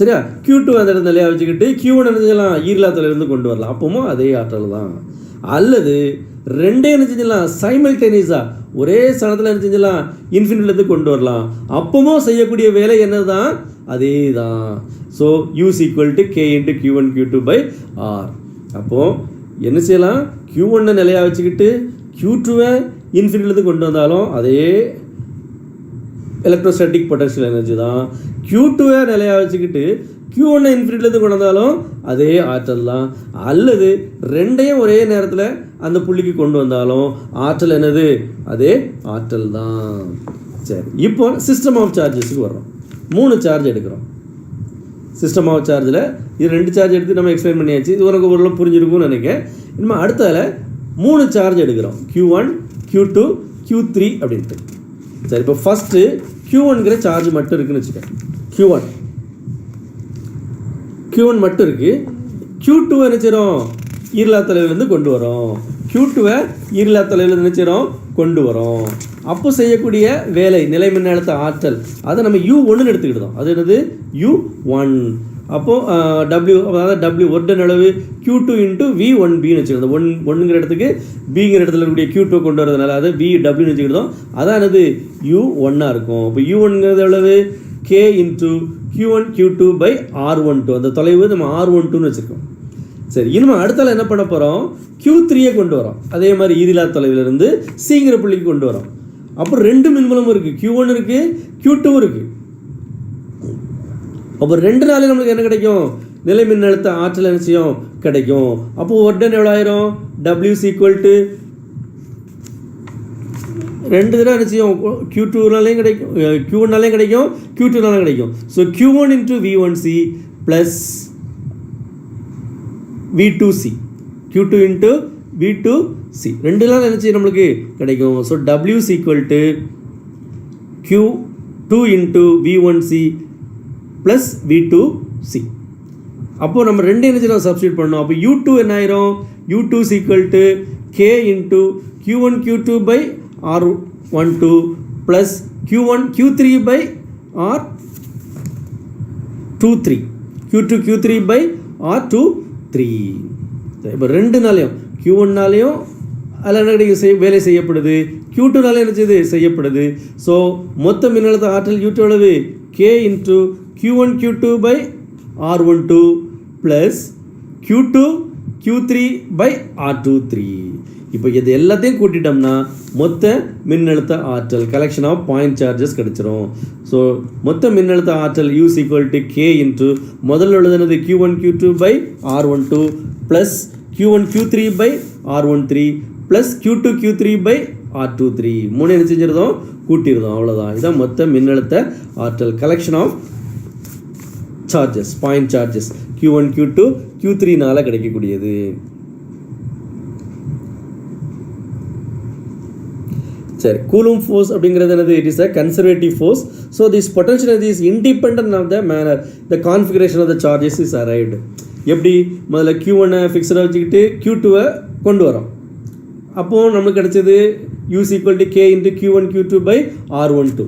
சரியா? Q2 அந்த இடத்துல நிலையாக வச்சுக்கிட்டு Q1 என்ன செய்யலாம், ஈரிலா தொலைவிலிருந்து கொண்டு வரலாம், அப்பவும் அதே ஆற்றல் தான். அல்லது ரெண்டே என்ன செஞ்சலாம், சைமல்டேனியஸாக ஒரே சனத்தில் என்ன செஞ்சலாம், இன்ஃபினிட்டிலேருந்து கொண்டு வரலாம், அப்பவும் செய்யக்கூடிய வேலை என்ன தான், அதே தான். So U is equal to K into Q1 Q2 by R. அப்போது என்ன செய்யலாம், Q1 நிலையாக வச்சுக்கிட்டு Q2 இன்ஃபினிட்டிலேருந்து கொண்டு வந்தாலும் அதே எலக்ட்ரோஸ்டாட்டிக் பொட்டன்ஷியல் எனர்ஜி தான். Q2 நிலையாக வச்சுக்கிட்டு Q1 இன்ஃபினிட்டிலேருந்து கொண்டு வந்தாலும் அதே ஆற்றல் தான். அல்லது ரெண்டையும் ஒரே நேரத்தில் அந்த புள்ளிக்கு கொண்டு வந்தாலும் ஆற்றல் என்னது, அதே ஆற்றல் தான். சரி, இப்போ சிஸ்டம் ஆஃப் சார்ஜஸுக்கு வர்றோம். 3 சார்ஜ் எடுக்கிறோம். சிஸ்டம் ஆஃப் சார்ஜில் இது 2 சார்ஜ் எடுத்து நம்ம எக்ஸ்பிளைன் பண்ணியாச்சு, இது உனக்கு ஓரளவு புரிஞ்சிருக்கும்னு நினைக்கிறேன். இனிமேல் அடுத்ததில் 3 சார்ஜ் எடுக்கிறோம், Q1 Q2 Q3 அப்படின்ட்டு. சரி, இப்போ ஃபஸ்ட்டு Q1ங்கிற சார்ஜ் மட்டும் இருக்குதுன்னு வச்சுக்கேன். Q1 மட்டும் இருக்குது. Q2 என்ன செய்கிறோம், ஈரிலா தொலைவிலேருந்து கொண்டு வரோம். Q2 ஈரிலா தொலைவிலேருந்து என்ன செய்கிறோம், கொண்டு வரோம். அப்போ செய்யக்கூடிய வேலை, நிலை மின்னழுத்த ஆற்றல், அதை நம்ம U1 எடுத்துக்கிட்டோம். அது என்னது, U1. அப்போது W, அதாவது W ஒர்டன் அளவு Q2 into V1Bன்னு வச்சுக்கிட்டோம். ஒன்றுங்கிற இடத்துக்கு Bங்கிற இடத்துல இருக்கக்கூடிய Q2 கொண்டு வரதுனால அதை VWன்னு வச்சுக்கிட்டோம். அதான் என்னது, U1 இருக்கும். இப்போ U1ங்கிறது எவ்வளவு, K into Q1 Q2 by R12. அந்த தொலைவு நம்ம R12ன்னு வச்சுருக்கோம். சரி, இனிமேல் அடுத்தால என்ன பண்ண போகிறோம், Q3 கொண்டு வரோம். அதே மாதிரி ஈரிலா தொலைவிலிருந்து Cங்கிற புள்ளிக்கு கொண்டு வரோம். அப்புறம் 2 மின்மூலமும் இருக்குது, Q1 இருக்குது, Q2 இருக்குது. அப்போ 2 நாளே நம்மளுக்கு என்ன கிடைக்கும், நிலை மின்னழுத்த ஆற்றல் என்ன செய்யும், கிடைக்கும். அப்போது ஒர்டன் எவ்வளோ ஆயிரும், W is equal to 2 தடவை என்ன செய்யும், Q2நாலையும் கிடைக்கும், Q1நாலையும் கிடைக்கும், Q2நாலையும் கிடைக்கும். So Q1 into V1C plus V2C, Q2 into V2C 2 நாள் என்ன செய்யும் நம்மளுக்கு கிடைக்கும். So W is equal to Q2 into V1C plus V2C. அப்போது நம்ம 2 என்ன செய்யணும், சப்ஸ்டியூட் பண்ணோம். அப்போ U2 என்ன ஆயிரும், U2 is equal to K into Q1 Q2 by R12 plus Q1 Q3 by R23, Q2 Q3 by R23. இப்போ 2 நாளையும் Q1நாலையும் அதில் என்ன கிடைக்கும், வேலை செய்யப்படுது, Q2நாலையும் என்ன செய்யுது, செய்யப்படுது. ஸோ மொத்த மின்னழுத்த ஆற்றல் U2 எவ்வளவு, K into Q1 Q2 by R12 plus Q2 Q3 by R23. இப்போ இது எல்லாத்தையும் கூட்டிட்டோம்னா மொத்த மின்னழுத்த ஆற்றல், கலெக்ஷன் ஆஃப் பாயிண்ட் சார்ஜஸ் கிடைச்சிரும். ஸோ மொத்த மின்னழுத்த ஆற்றல் U is equal to K into முதல்ல உள்ளது Q1 Q2 by R12 plus Q1 Q3 by R13 plus Q2 Q3 by R23. 3 என்ன செஞ்சிருந்தோம், கூட்டியிருந்தோம், அவ்வளோதான். இதுதான் மொத்த மின்னழுத்த ஆற்றல், collection of charges, point charges Q1 Q2 Q3னால கிடைக்கக்கூடியது. சரி, கூலும் ஃபோர்ஸ் அப்படிங்கிறது என்னது, it is a conservative force. So this potential energy is independent of the manner the configuration of the charges is arrived. எப்படி, முதல்ல Q1 ஃபிக்ஸடாக வச்சுக்கிட்டு Q2 கொண்டு வரோம். அப்போது நம்மளுக்கு கிடைச்சது U is equal to K into Q1 Q2 by R12.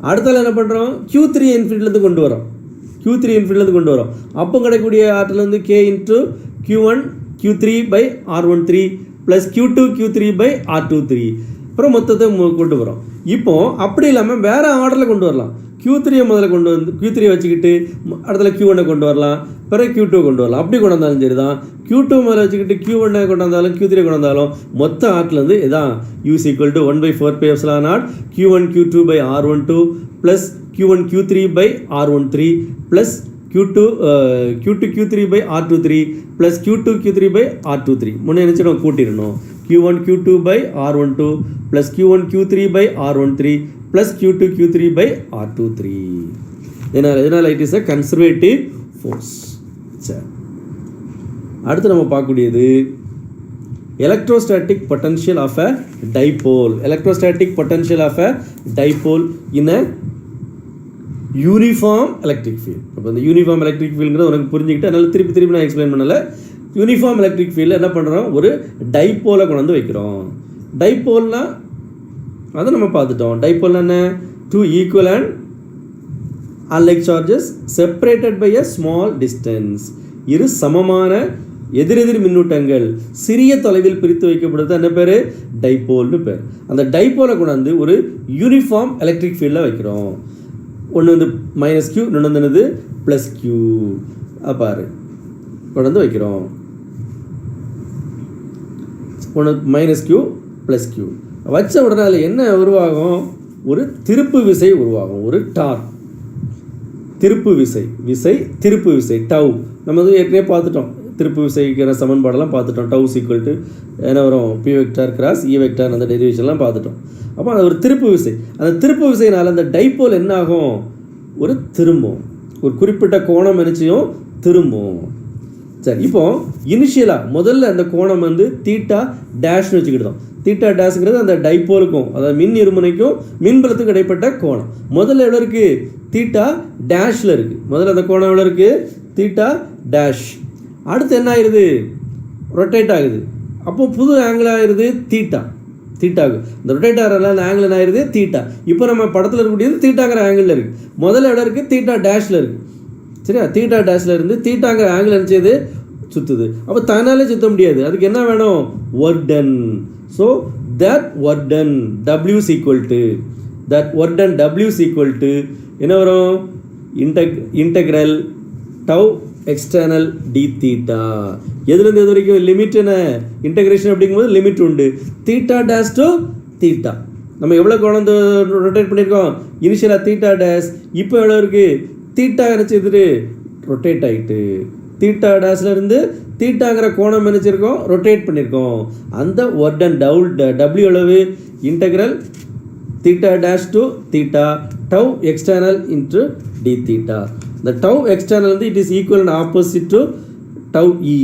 அடுத்தால என்ன பண்ணுறோம், Q3 இன்ஃபினிட்டிலேருந்து கொண்டு வரோம், Q3 இன்ஃபினிட்டிலேருந்து கொண்டு வரோம். அப்போ கிடைக்கக்கூடிய ஆற்றல் வந்து K into Q1 Q3 by R13 plus Q2 Q3 by R23. அப்புறம் மொத்தத்தை கொண்டு வரோம். இப்போது அப்படி இல்லாமல் வேறு ஆர்டரில் கொண்டு வரலாம். Q3 முதல்ல கொண்டு வந்து Q3 வச்சுக்கிட்டு அடுத்தல Q1 கொண்டு வரலாம், பிறகு Q2 கொண்டு வரலாம். அப்படி கொண்டு வந்தாலும் சரி தான். Q2 முதல்ல வச்சுக்கிட்டு Q1 கொண்டு வந்தாலும் Q3 கொண்டு வந்தாலும் மொத்த ஆட்லேருந்து இதான் U is equal to 1/4πε0 Q1 Q2 by R12 plus Q1 Q3 by R13 plus Q2 Q3 by R23 plus Q2 Q3 by R23. முன்னே நினச்சிடும் கூட்டிடணும். Q1 Q2 by R12 plus Q1 Q3 by R13 plus Q2 Q3 by R23. இதனால் it is a conservative force. சரி, அடுத்து நம்ம பார்க்கக்கூடியது electrostatic potential of a dipole. Electrostatic potential of a dipole in a uniform electric field. அப்போ இந்த uniform electric ஃபீல்டுங்கிறது உனக்கு புரிஞ்சுக்கிட்டு அதனால் திருப்பி நான் எக்ஸ்பிளைன் பண்ணலை. யூனிஃபார்ம் எலக்ட்ரிக் ஃபீல்டில் என்ன பண்ணுறோம், ஒரு டைப்போலை கொண்டு வந்து வைக்கிறோம். டைப்போல்னா அதை நம்ம பார்த்துட்டோம். டைப்போல்னா என்ன, two equal and unlike charges separated by a small distance. இரு சமமான எதிரெதிர் மின்னூட்டங்கள் சிறிய தொலைவில் பிரித்து வைக்கப்படுறது என்ன பேர், டைப்போல்னு பேர். அந்த டைப்போலை கொண்டு வந்து ஒரு யூனிஃபார்ம் எலக்ட்ரிக் ஃபீல்டில் வைக்கிறோம். ஒன்று வந்து மைனஸ் கியூ, இன்னொன்று வந்து ப்ளஸ் கியூ. பாரு கொண்டு வந்து வைக்கிறோம். ஒன்று மைனஸ் கியூ ப்ளஸ் கியூ வச்ச உடனே அதில் என்ன உருவாகும், ஒரு திருப்பு விசை உருவாகும். ஒரு டார்க் திருப்பு விசை திருப்பு விசை டவ். நம்ம வந்து ஏற்கனவே பார்த்துட்டோம், திருப்பு விசைக்கான சமன்பாடெல்லாம் பார்த்துட்டோம். டவ் ஈக்குவல் டு என்ன வரும், P vector cross E vector, அந்த டெரிவேஷன்லாம் பார்த்துட்டோம். அப்போ அது ஒரு திருப்பு விசை. அந்த திருப்பு விசையினால் அந்த டைப்போல் என்ன ஆகும், ஒரு திரும்பும், ஒரு குறிப்பிட்ட கோணம் நினைச்சியும் திரும்பும். சரி, இப்போ இனிஷியலாக முதல்ல அந்த கோணம் வந்து தீட்டா டேஷ்னு வச்சுக்கிட்டோம். தீட்டா டேஷ்ங்கிறது அந்த டைப்போலுக்கும் அதாவது மின் இருமுனைக்கும் மின்பலத்துக்கும் இடைப்பட்ட கோணம். முதல்ல எவ்வளோ இருக்குது, தீட்டா டேஷில் இருக்குது. முதல்ல அந்த கோணம் எவ்வளோ இருக்குது, தீட்டா டேஷ். அடுத்து என்ன ஆயிடுது, ரொட்டேட் ஆகுது. அப்போ புது ஆங்கிள் ஆகிடுது தீட்டாவுக்கு. இந்த ரொட்டேட் ஆகிறதுல அந்த ஆங்கிள் என்ன ஆயிடுது, தீட்டா. இப்போ நம்ம படத்தில் இருக்கக்கூடியது தீட்டாங்கிற ஆங்கிளில் இருக்குது. முதல்ல எவ்வளோ இருக்குது, தீட்டா டேஷில் இருக்குது. சரியா, தீட்டா டேஷில் இருந்து தீட்டாங்கிற ஆங்கிள் நினச்சது சுற்றுது. அப்போ தன்னாலே சுற்ற முடியாது, அதுக்கு என்ன வேணும், work done. So that work done W is equal to என்ன வரும், integral tau external d theta. எதுலேருந்து எது வரைக்கும் லிமிட் என்ன, இன்டெகிரேஷன் அப்படிங்கும்போது லிமிட் உண்டு. Theta dash to theta. நம்ம எவ்வளோ குழந்தை ரொட்டேட் பண்ணியிருக்கோம், இனிஷியலாக தீட்டா டேஷ். இப்போ எவ்வளோ இருக்குது, தீட்டா நினச்சிட்டு ரொட்டேட் ஆகிட்டு தீட்டா டேஷில் இருந்து தீட்டாங்கிற கோணம் நினச்சிருக்கோம், ரொட்டேட் பண்ணியிருக்கோம். அந்த ஒர்க் டன் டபிள்யூ அளவு integral theta dash to theta tau external into d theta. இந்த டவ் எக்ஸ்டர்னல் வந்து it is equal and opposite to tau E,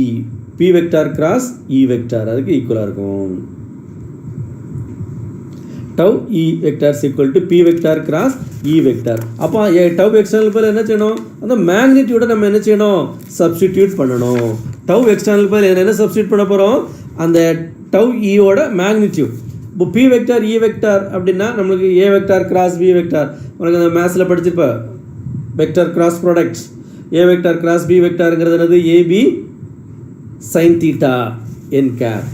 P vector cross E vector, அதுக்கு ஈக்குவலாக இருக்கும். Tau E vector is equal to P vector cross E vector. அப்போ tau external பேர் என்ன செய்யணும், அந்த மேக்னிடியூடை நம்ம என்ன செய்யணும், சப்ஸ்டிடியூட் பண்ணணும். டவ் எக்ஸ்டர்னல் பேர் என்ன சப்ஸ்டியூட் பண்ண போகிறோம், அந்த டவ் இயோட மேக்னிடியூட். இப்போ பி வெக்டார் இ வெக்டார் அப்படின்னா நம்மளுக்கு ஏ வெக்டார் கிராஸ் பி வெக்டார், உனக்கு அந்த மேத்ஸில் படிச்சிருப்ப வெக்டார் கிராஸ் ப்ராடக்ட். ஏ வெக்டார் கிராஸ் பி வெக்டாருங்கிறது என்னது, ஏபி சைன் தீட்டா என் கேப்.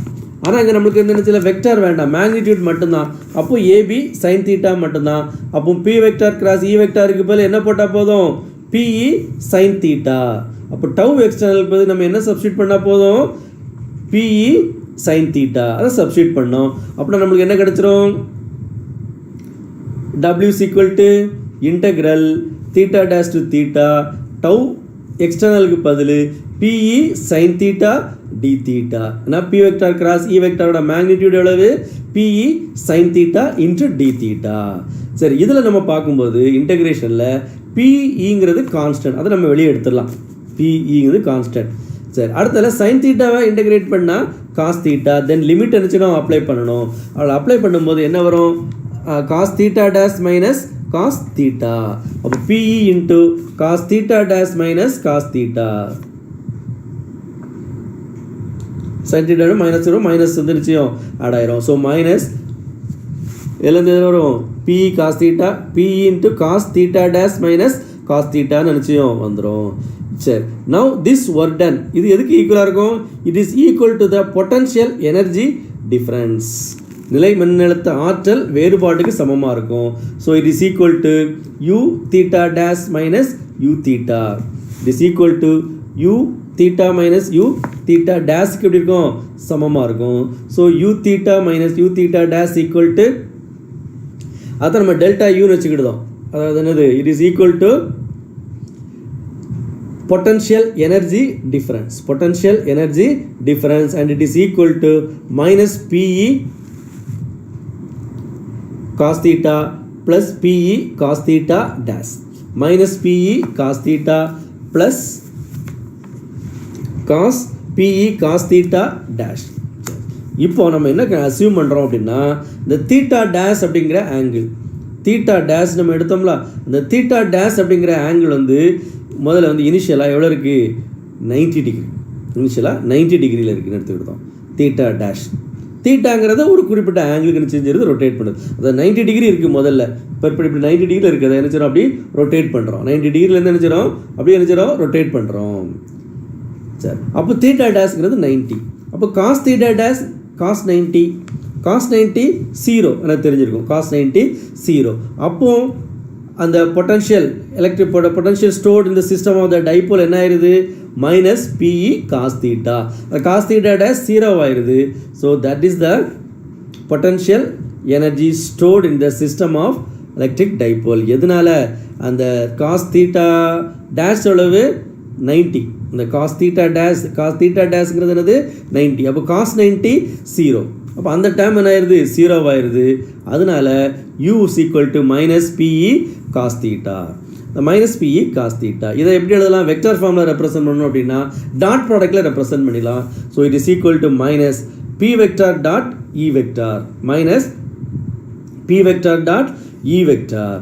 ஆனால் இங்கே நம்மளுக்கு எந்த இடத்துல வெக்டார் வேண்டாம், மேக்னிடியூட் மட்டும்தான். அப்போ ஏபி சைன் தீட்டா மட்டும்தான். அப்போ பி வெக்டார் கிராஸ் இ வெக்டாருக்கு பதில் என்ன போட்டால் போதும், பிஇ சைன் தீட்டா. அப்போ டவ் எக்ஸ்டர்னல் பதில் நம்ம என்ன சப்ஸ்டியூட் பண்ணால் போதும், பிஇ சைன் தீட்டா, அதை சப்ஸ்டியூட் பண்ணோம். அப்படின்னா நம்மளுக்கு என்ன கிடச்சிரும், W is equal to integral theta dash to theta tau எக்ஸ்டர்னலுக்கு பதில் p E sine theta d theta. ஏன்னா பி வெக்டார் கிராஸ் இ வெக்டாரோட மேக்னிடியூட் எவ்வளவு, p E sine theta into d theta. சரி, இதில் நம்ம பார்க்கும்போது இன்டெகிரேஷனில் பிஇங்கிறது கான்ஸ்டன்ட், அதை நம்ம வெளியே எடுத்துடலாம். பிஇங்கிறது கான்ஸ்டன்ட். சரி, அடுத்தது சைன் தீட்டாவை இன்டெகிரேட் பண்ணால் காஸ் தீட்டா, தென் லிமிட் நினச்சிடும் அப்ளை பண்ணணும். அதில் அப்ளை பண்ணும்போது என்ன வரும், cos theta dash minus cos theta. அப்போ p E into cos theta dash minus cos theta. Sine theta minus வரும், மைனஸ் வந்து நிச்சயம் ஆட் ஆயிரும். ஸோ மைனஸ் எதுலேருந்து எது வரும், p E cos theta, p E into cos theta dash minus cos தீட்டான்னு நிச்சயம் வந்துடும். சரி, நவ் திஸ் ஒர்க் டன் இது எதுக்கு ஈக்குவலாக இருக்கும், it is equal to the potential energy difference. நிலை மின்னழுத்த ஆற்றல் வேறுபாட்டுக்கு சமமாக இருக்கும். So it is equal to u theta dash minus u theta. It is equal to u theta minus u theta dashக்கு எப்படி இருக்கும், சமமாக இருக்கும். So u theta minus u theta dash equal to அதை நம்ம டெல்டா யூன்னு வச்சுக்கிட்டோம். அதாவது என்னது, it is equal to potential energy difference, potential energy difference, and it is equal to minus PE cos theta plus PE cos theta dash, minus PE cos theta plus cos PE cos theta dash. இப்போ நம்ம என்ன assume பண்ணுறோம் அப்படின்னா, இந்த theta dash அப்படிங்கிற angle, theta dash நம்ம எடுத்தோம்ல, அந்த theta dash அப்படிங்கிற ஆங்கிள் வந்து முதல்ல வந்து இனிஷியலாக எவ்வளோ இருக்குது, 90 டிகிரி, இனிஷியலாக 90 டிகிரியில் இருக்குதுன்னு எடுத்துக்கிட்டோம். தீட்டா டேஷ், தீட்டாங்கிறத ஒரு குறிப்பிட்ட ஆங்கிளுக்கு செஞ்சிருந்து ரொட்டேட் பண்ணுது. அது 90 டிகிரி இருக்குது முதல்ல, இப்போ இப்படி 90 டிகிரியில் இருக்குது, அதை நினச்சிடும் அப்படி ரொட்டேட் பண்ணுறோம். 90 டிகிரிலேருந்து நினச்சிடும் அப்படியே நினச்சிடும் ரொட்டேட் பண்ணுறோம். சரி, அப்போ தீட்டா டேஷ்ங்கிறது 90. அப்போ cos theta dash cos 90, cos 90 0 எனக்கு தெரிஞ்சிருக்கும், காஸ் 90 0. அப்போது அந்த பொட்டன்ஷியல் எலக்ட்ரிக் பொட்டன்ஷியல் ஸ்டோர்ட் இந்த சிஸ்டம் ஆஃப் த டைபோல் என்ன ஆயிடுது, minus PE cos theta. Cos theta dash 0 ஆயிடுது. So that is the potential energy stored in the system of electric dipole. எதனால, அந்த காஸ் தீட்டா டேஷ் அளவு 90, இந்த cos theta டேஷ்ங்கிறது என்னது 90. அப்போ காஸ் 90 0. அப்போ அந்த டைம் என்ன ஆயிடுது, 0 ஆயிடுது. அதனால u is equal to minus PE cos theta. இந்த மைனஸ் பிஇ காஸ் தீட்டா இதை எப்படி எழுதலாம், வெக்டர் ஃபார்மில் ரெப்ரசென்ட் பண்ணணும் அப்படின்னா டாட் ப்ராடக்ட்டில் ரெப்ரசென்ட் பண்ணிடலாம். So it is equal to minus P vector dot E vector minus P vector dot E vector.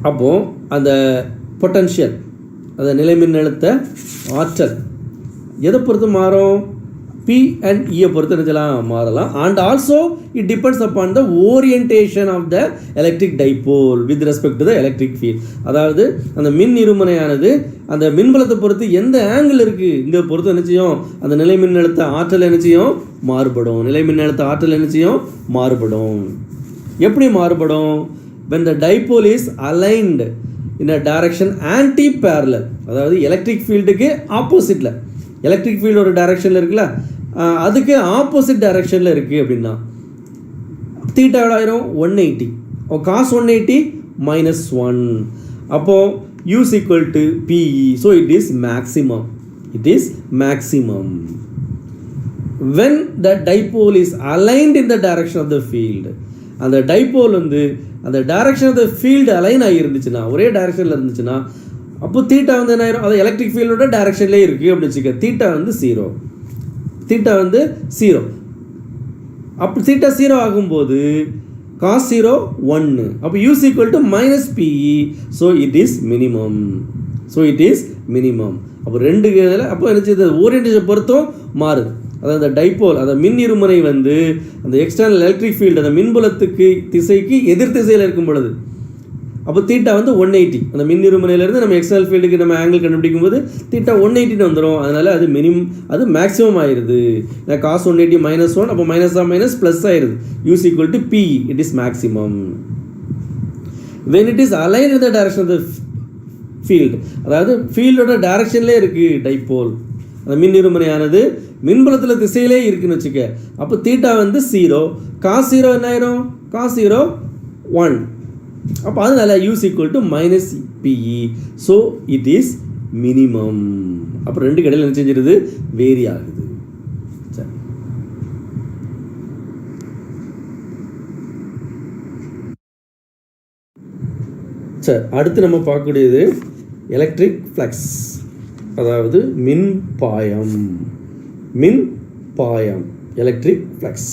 அப்போது அந்த பொட்டன்ஷியல், அந்த நிலைமின்னழுத்த ஆற்றல் எதை பொறுத்து மாறும், P and E பொறுத்து நினைச்சலாம் மாறலாம். And also it depends upon the orientation of the electric dipole with respect to the electric field. அதாவது அந்த மின் இருமுனையானது அந்த மின்பலத்தை பொறுத்து எந்த ஆங்கிள் இருக்குது இங்கே பொறுத்து நிச்சயம் அந்த நிலை மின்னழுத்த ஆற்றல் நிச்சயம் மாறுபடும். நிலை மின்னழுத்த ஆற்றல் நிச்சயம் மாறுபடும். எப்படி மாறுபடும், when the dipole is aligned in a direction anti parallel, அதாவது எலக்ட்ரிக் ஃபீல்டுக்கு ஆப்போசிட்டில், எலக்ட்ரிக் ஃபீல்டு ஒரு டைரக்ஷனில் இருக்குல்ல, அதுக்கு ஆப்போசிட் டைரக்ஷனில் இருக்குது அப்படின்னா தீட்டா எவ்வளோ ஆயிரும் 180, காஸ் 180 மைனஸ் 1. அப்போது u is equal to PE. So it is maximum, it is maximum when the dipole is aligned in the direction of the field. அந்த டைபோல் வந்து அந்த direction of the field align ஆகியிருந்துச்சுன்னா, ஒரே டைரக்ஷனில் இருந்துச்சுன்னா, அப்போ theta வந்து என்ன ஆயிரும், அது எலக்ட்ரிக் ஃபீல்டோட டைரக்ஷன்லேயே இருக்குது அப்படின்னு வச்சுக்க. தீட்டா வந்து 0, தீட்டா வந்து 0. அப்போ தீட்டா 0 ஆகும்போது காஸ் 0 1. அப்போ U is equal to minus PE. So it is minimum, so it is minimum. அப்போ ரெண்டு இதில் அப்போ என்ன ஓரியன்டேஷன் பொறுத்தும் மாறுது. அதாவது அந்த டைபோல், அந்த மின் இருமுனை வந்து அந்த எக்ஸ்டர்னல் எலக்ட்ரிக் ஃபீல்டு அந்த மின்புலத்துக்கு திசைக்கு எதிர் திசையில் இருக்கும் பொழுது அப்போ தீட்டா வந்து 180. அந்த மின் இருமுனையிலேருந்து நம்ம எக்ஸ்டர்னல் ஃபீல்டுக்கு நம்ம ஆங்கிள் கண்டுபிடிக்கும் போது தீட்டா 180 வந்துடும். அதனால் அது அது மேக்ஸிமம் ஆயிடுது. காஸ் 180 மைனஸ் 1, அப்போ மைனஸ் மைனஸ் ப்ளஸ் ஆயிடுது. U is equal to P, it is maximum. When it is align with the direction of the field, அதாவது ஃபீல்டோட டைரக்ஷன்லேயே இருக்குது டைபோல், அந்த மின் இருமுனையானது மின்புலத்தில் திசையிலே இருக்குன்னு வச்சுக்க. அப்போ தீட்டா வந்து 0, காஸ் 0 என்ன ஆயிரும், காஸ் 0 1. அப்போ அதனால U is equal to minus PE. So it is minimum. அப்போ ரெண்டு கடையில் என்ன செஞ்சிருது, வேரி ஆகுது. சரி, சரி அடுத்து நம்ம பார்க்கக்கூடியது எலக்ட்ரிக் ஃப்ளக்ஸ், அதாவது மின் பாயம். மின் பாயம், எலக்ட்ரிக் ஃப்ளக்ஸ்.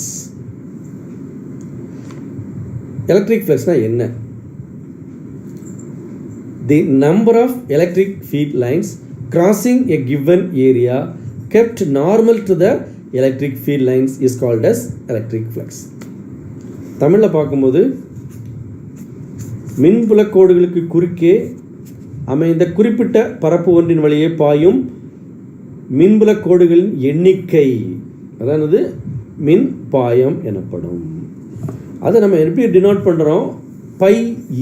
எலக்ட்ரிக் ஃப்ளக்ஸ்னால் என்ன? The number of electric field lines crossing a given area kept normal to the electric field lines is called as electric flux. தமிழில் பார்க்கும்போது மின்புலக் கோடுகளுக்கு குறுக்கே அமைந்த குறிப்பிட்ட பரப்பு ஒன்றின் வழியே பாயும் மின்புலக் கோடுகளின் எண்ணிக்கை, அதாவது மின் பாயம் எனப்படும். அதை நம்ம எப்படி டினோட் பண்ணுறோம்? பை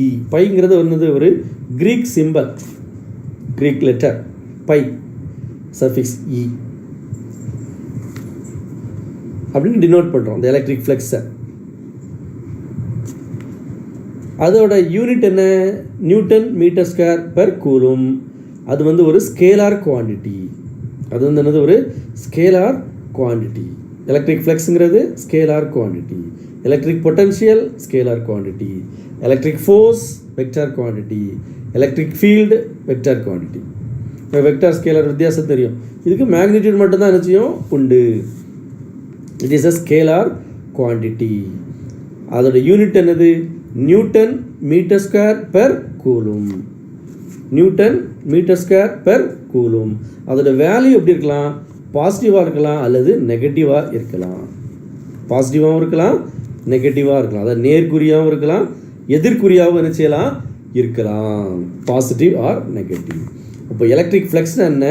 இ. பைங்கிறது வந்து ஒரு Greek symbol, Greek letter phi suffix E அப்படின்னு டினோட் பண்ணுறோம் இந்த எலக்ட்ரிக் ஃப்ளக்ஸை. அதோட யூனிட் என்ன? Newton metre square per coulomb. அது வந்து ஒரு ஸ்கேலார் குவான்டிட்டி. அது வந்து என்னது? ஒரு ஸ்கேலார் குவான்டிட்டி. எலக்ட்ரிக் ஃப்ளக்ஸுங்கிறது scalar quantity. Electric potential scalar quantity. Electric force vector quantity. Electric field vector quantity. இப்போ வெக்டார் ஸ்கேலார் வித்தியாசம் தெரியும். இதுக்கு மேக்னிடியூட் மட்டும்தான் நிச்சயம் உண்டு. It is a scalar quantity. அதோட யூனிட் என்னது? Newton metre square per coulomb. Newton metre square per coulomb. அதோட வேல்யூ எப்படி இருக்கலாம்? பாசிட்டிவாக இருக்கலாம் அல்லது நெகட்டிவாக இருக்கலாம். பாசிட்டிவாகவும் இருக்கலாம், நெகட்டிவாக இருக்கலாம். அதாவது நேர்குறியாகவும் இருக்கலாம், எதிர்குறியாகவும் என்ன செய்யலாம்? இருக்கலாம். Positive or negative. இப்போ எலக்ட்ரிக் ஃப்ளக்ஸ்னா என்ன?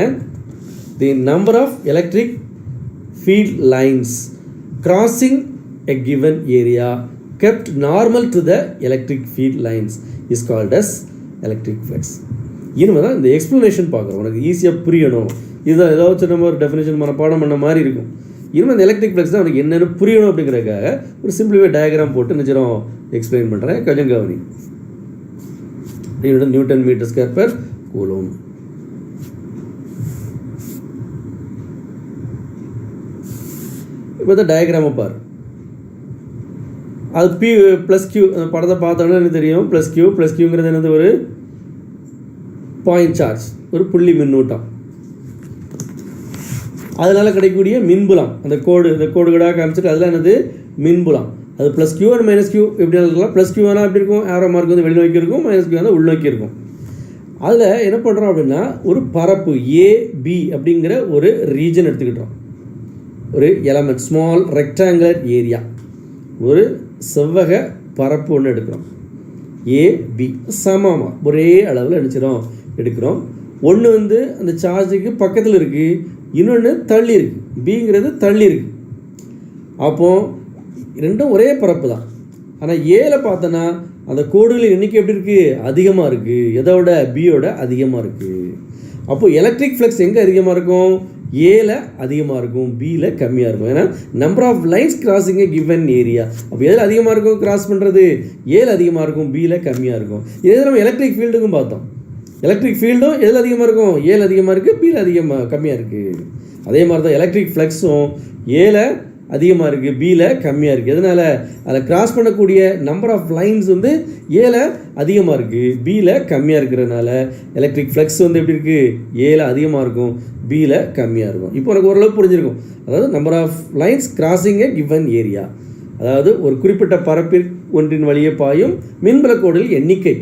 The number of electric field lines crossing a given area kept normal to the electric field lines is called as electric flux. இனிமே தான் இந்த எக்ஸ்ப்ளனேஷன் பார்க்குறோம். உனக்கு ஈஸியாக புரியணும். இதுதான் ஏதாச்சும் நம்ம ஒரு டெஃபினேஷன் பாடம் பண்ண மாதிரி இருக்கும். இனிமேல் இந்த எலக்ட்ரிக் ஃப்ளக்ஸ் தான் உனக்கு என்னென்னு புரியணும் அப்படிங்கிறதுக்காக ஒரு சிம்பிளிஃபை டயக்ராம் போட்டு நிச்சயம் எக்ஸ்பிளைன் பண்ணுறேன். கொஞ்சம் கவனி. Newton metre square per coulomb. இப்போ இந்த டயக்ராமை பாரு. அது பி ப்ளஸ் கியூ. அந்த படத்தை பார்த்தோன்னா எனக்கு தெரியும். ப்ளஸ் கியூங்கிறது என்னது? ஒரு பாயிண்ட் சார்ஜ், ஒரு புள்ளி மின்னூட்டம். அதனால் கிடைக்கக்கூடிய மின்புலம். அந்த கோடுகளாக காமிச்சிட்டு அதில் என்னது? மின்புலம். அது plus q and minus q எப்படி இருக்கலாம்? ப்ளஸ் கியூ ஆனால் எப்படி இருக்கும்? ஆரோ மார்க் வந்து வெளிநோக்கி இருக்கும், மைனஸ் கியூ வந்து உள்நோக்கி இருக்கும். அதில் என்ன பண்ணுறோம் அப்படின்னா, ஒரு பரப்பு ஏபி அப்படிங்கிற ஒரு ரீஜன் எடுத்துக்கிட்டோம். ஒரு எலமெண்ட், ஸ்மால் ரெக்டாங்குலர் ஏரியா, ஒரு செவ்வக பரப்பு ஒன்று எடுக்கிறோம். ஏபி சமமாக ஒரே அளவில் நினச்சிடும் எடுக்கிறோம். ஒன்று வந்து அந்த சார்ஜுக்கு பக்கத்தில் இருக்குது, இன்னொன்று தள்ளி இருக்குது. பிங்கிறது தள்ளி இருக்குது. அப்போது ரெண்டும் ஒரே பரப்பு தான். ஆனால் ஏல பார்த்தோன்னா அந்த கோடுகளின் எண்ணிக்கை எப்படி இருக்குது? அதிகமாக இருக்குது. எதோட? பியோட அதிகமாக இருக்குது. அப்போது எலக்ட்ரிக் ஃப்ளக்ஸ் எங்கே அதிகமாக இருக்கும்? ஏல அதிகமாக இருக்கும், பியில் கம்மியாக இருக்கும். ஏன்னா number of lines crossing a given area. அப்போ எதில் அதிகமாக இருக்கும் கிராஸ் பண்ணுறது? ஏல அதிகமாக இருக்கும், பியில் கம்மியாக இருக்கும். இதே நம்ம எலக்ட்ரிக் ஃபீல்டுக்கும் பார்த்தோம். எலக்ட்ரிக் ஃபீல்டும் எதில் அதிகமாக இருக்கும்? ஏல அதிகமாக இருக்குது, பியில் கம்மியாக இருக்குது. அதே மாதிரி தான் எலக்ட்ரிக் ஃப்ளக்ஸும் ஏல அதிகமாக இருக்குது, பியில் கம்மியாக இருக்குது. எதனால்? அதில் கிராஸ் பண்ணக்கூடிய நம்பர் ஆஃப் லைன்ஸ் வந்து ஏல அதிகமாக இருக்குது, பியில் கம்மியாக இருக்கிறதுனால எலக்ட்ரிக் ஃப்ளக்ஸ் வந்து எப்படி இருக்குது? ஏல அதிகமாக இருக்கும், பியில் கம்மியாக இருக்கும். இப்போ எனக்கு ஓரளவு புரிஞ்சிருக்கும். அதாவது number of lines crossing a given area, அதாவது ஒரு குறிப்பிட்ட பரப்பில் ஒன்றின் வழியே பாயும் மின்புல கோடுகள் எண்ணிக்கை.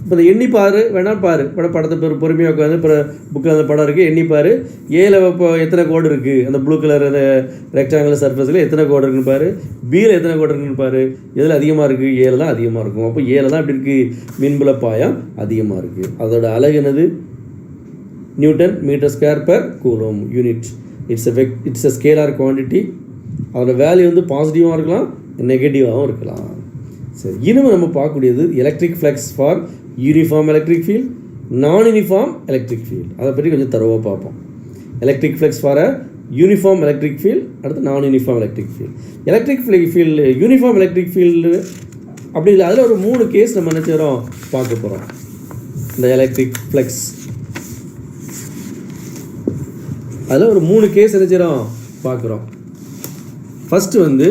இப்போ இந்த எண்ணி பாரு, வேணால் பாரு. படத்தை பொறுமையாக உட்காந்து இப்போ புக்கில் அந்த படம் இருக்குது, எண்ணி பாரு. ஏல இப்போ எத்தனை கோடு இருக்குது? அந்த ப்ளூ கலர் அந்த ரெக்டாங்குலர் சர்ஃபேஸில் எத்தனை கோடு இருக்குன்னு பாரு. பியில் எத்தனை கோடு இருக்குன்னு பாரு. எதில் அதிகமாக இருக்குது? ஏல தான் அதிகமாக இருக்கும். அப்போ ஏல தான் இப்படி இருக்குது, மின்புல பாயம் அதிகமாக இருக்குது. அதோட அலகு என்னது? Newton metre square per coulomb unit. It's a scalar quantity. அதோட வேல்யூ வந்து பாசிட்டிவாகவும் இருக்கலாம், நெகட்டிவாகவும் இருக்கலாம். சரி, இனிமேல் நம்ம பார்க்கக்கூடியது electric flux for uniform electric field, non uniform electric field. அதை பற்றி கொஞ்சம் தரவாக பார்ப்போம். Electric flux for a uniform electric field, அடுத்து non uniform electric field. Electric field, uniform electric field அப்படி இல்லை. அதில் ஒரு 3 கேஸ் நம்ம என்ன செய்கிறோம் பார்க்க போகிறோம். இந்த எலக்ட்ரிக் ஃப்ளக்ஸ் அதில் ஒரு 3 கேஸ் என்ன செய்கிறோம் பார்க்குறோம். ஃபஸ்ட்டு வந்து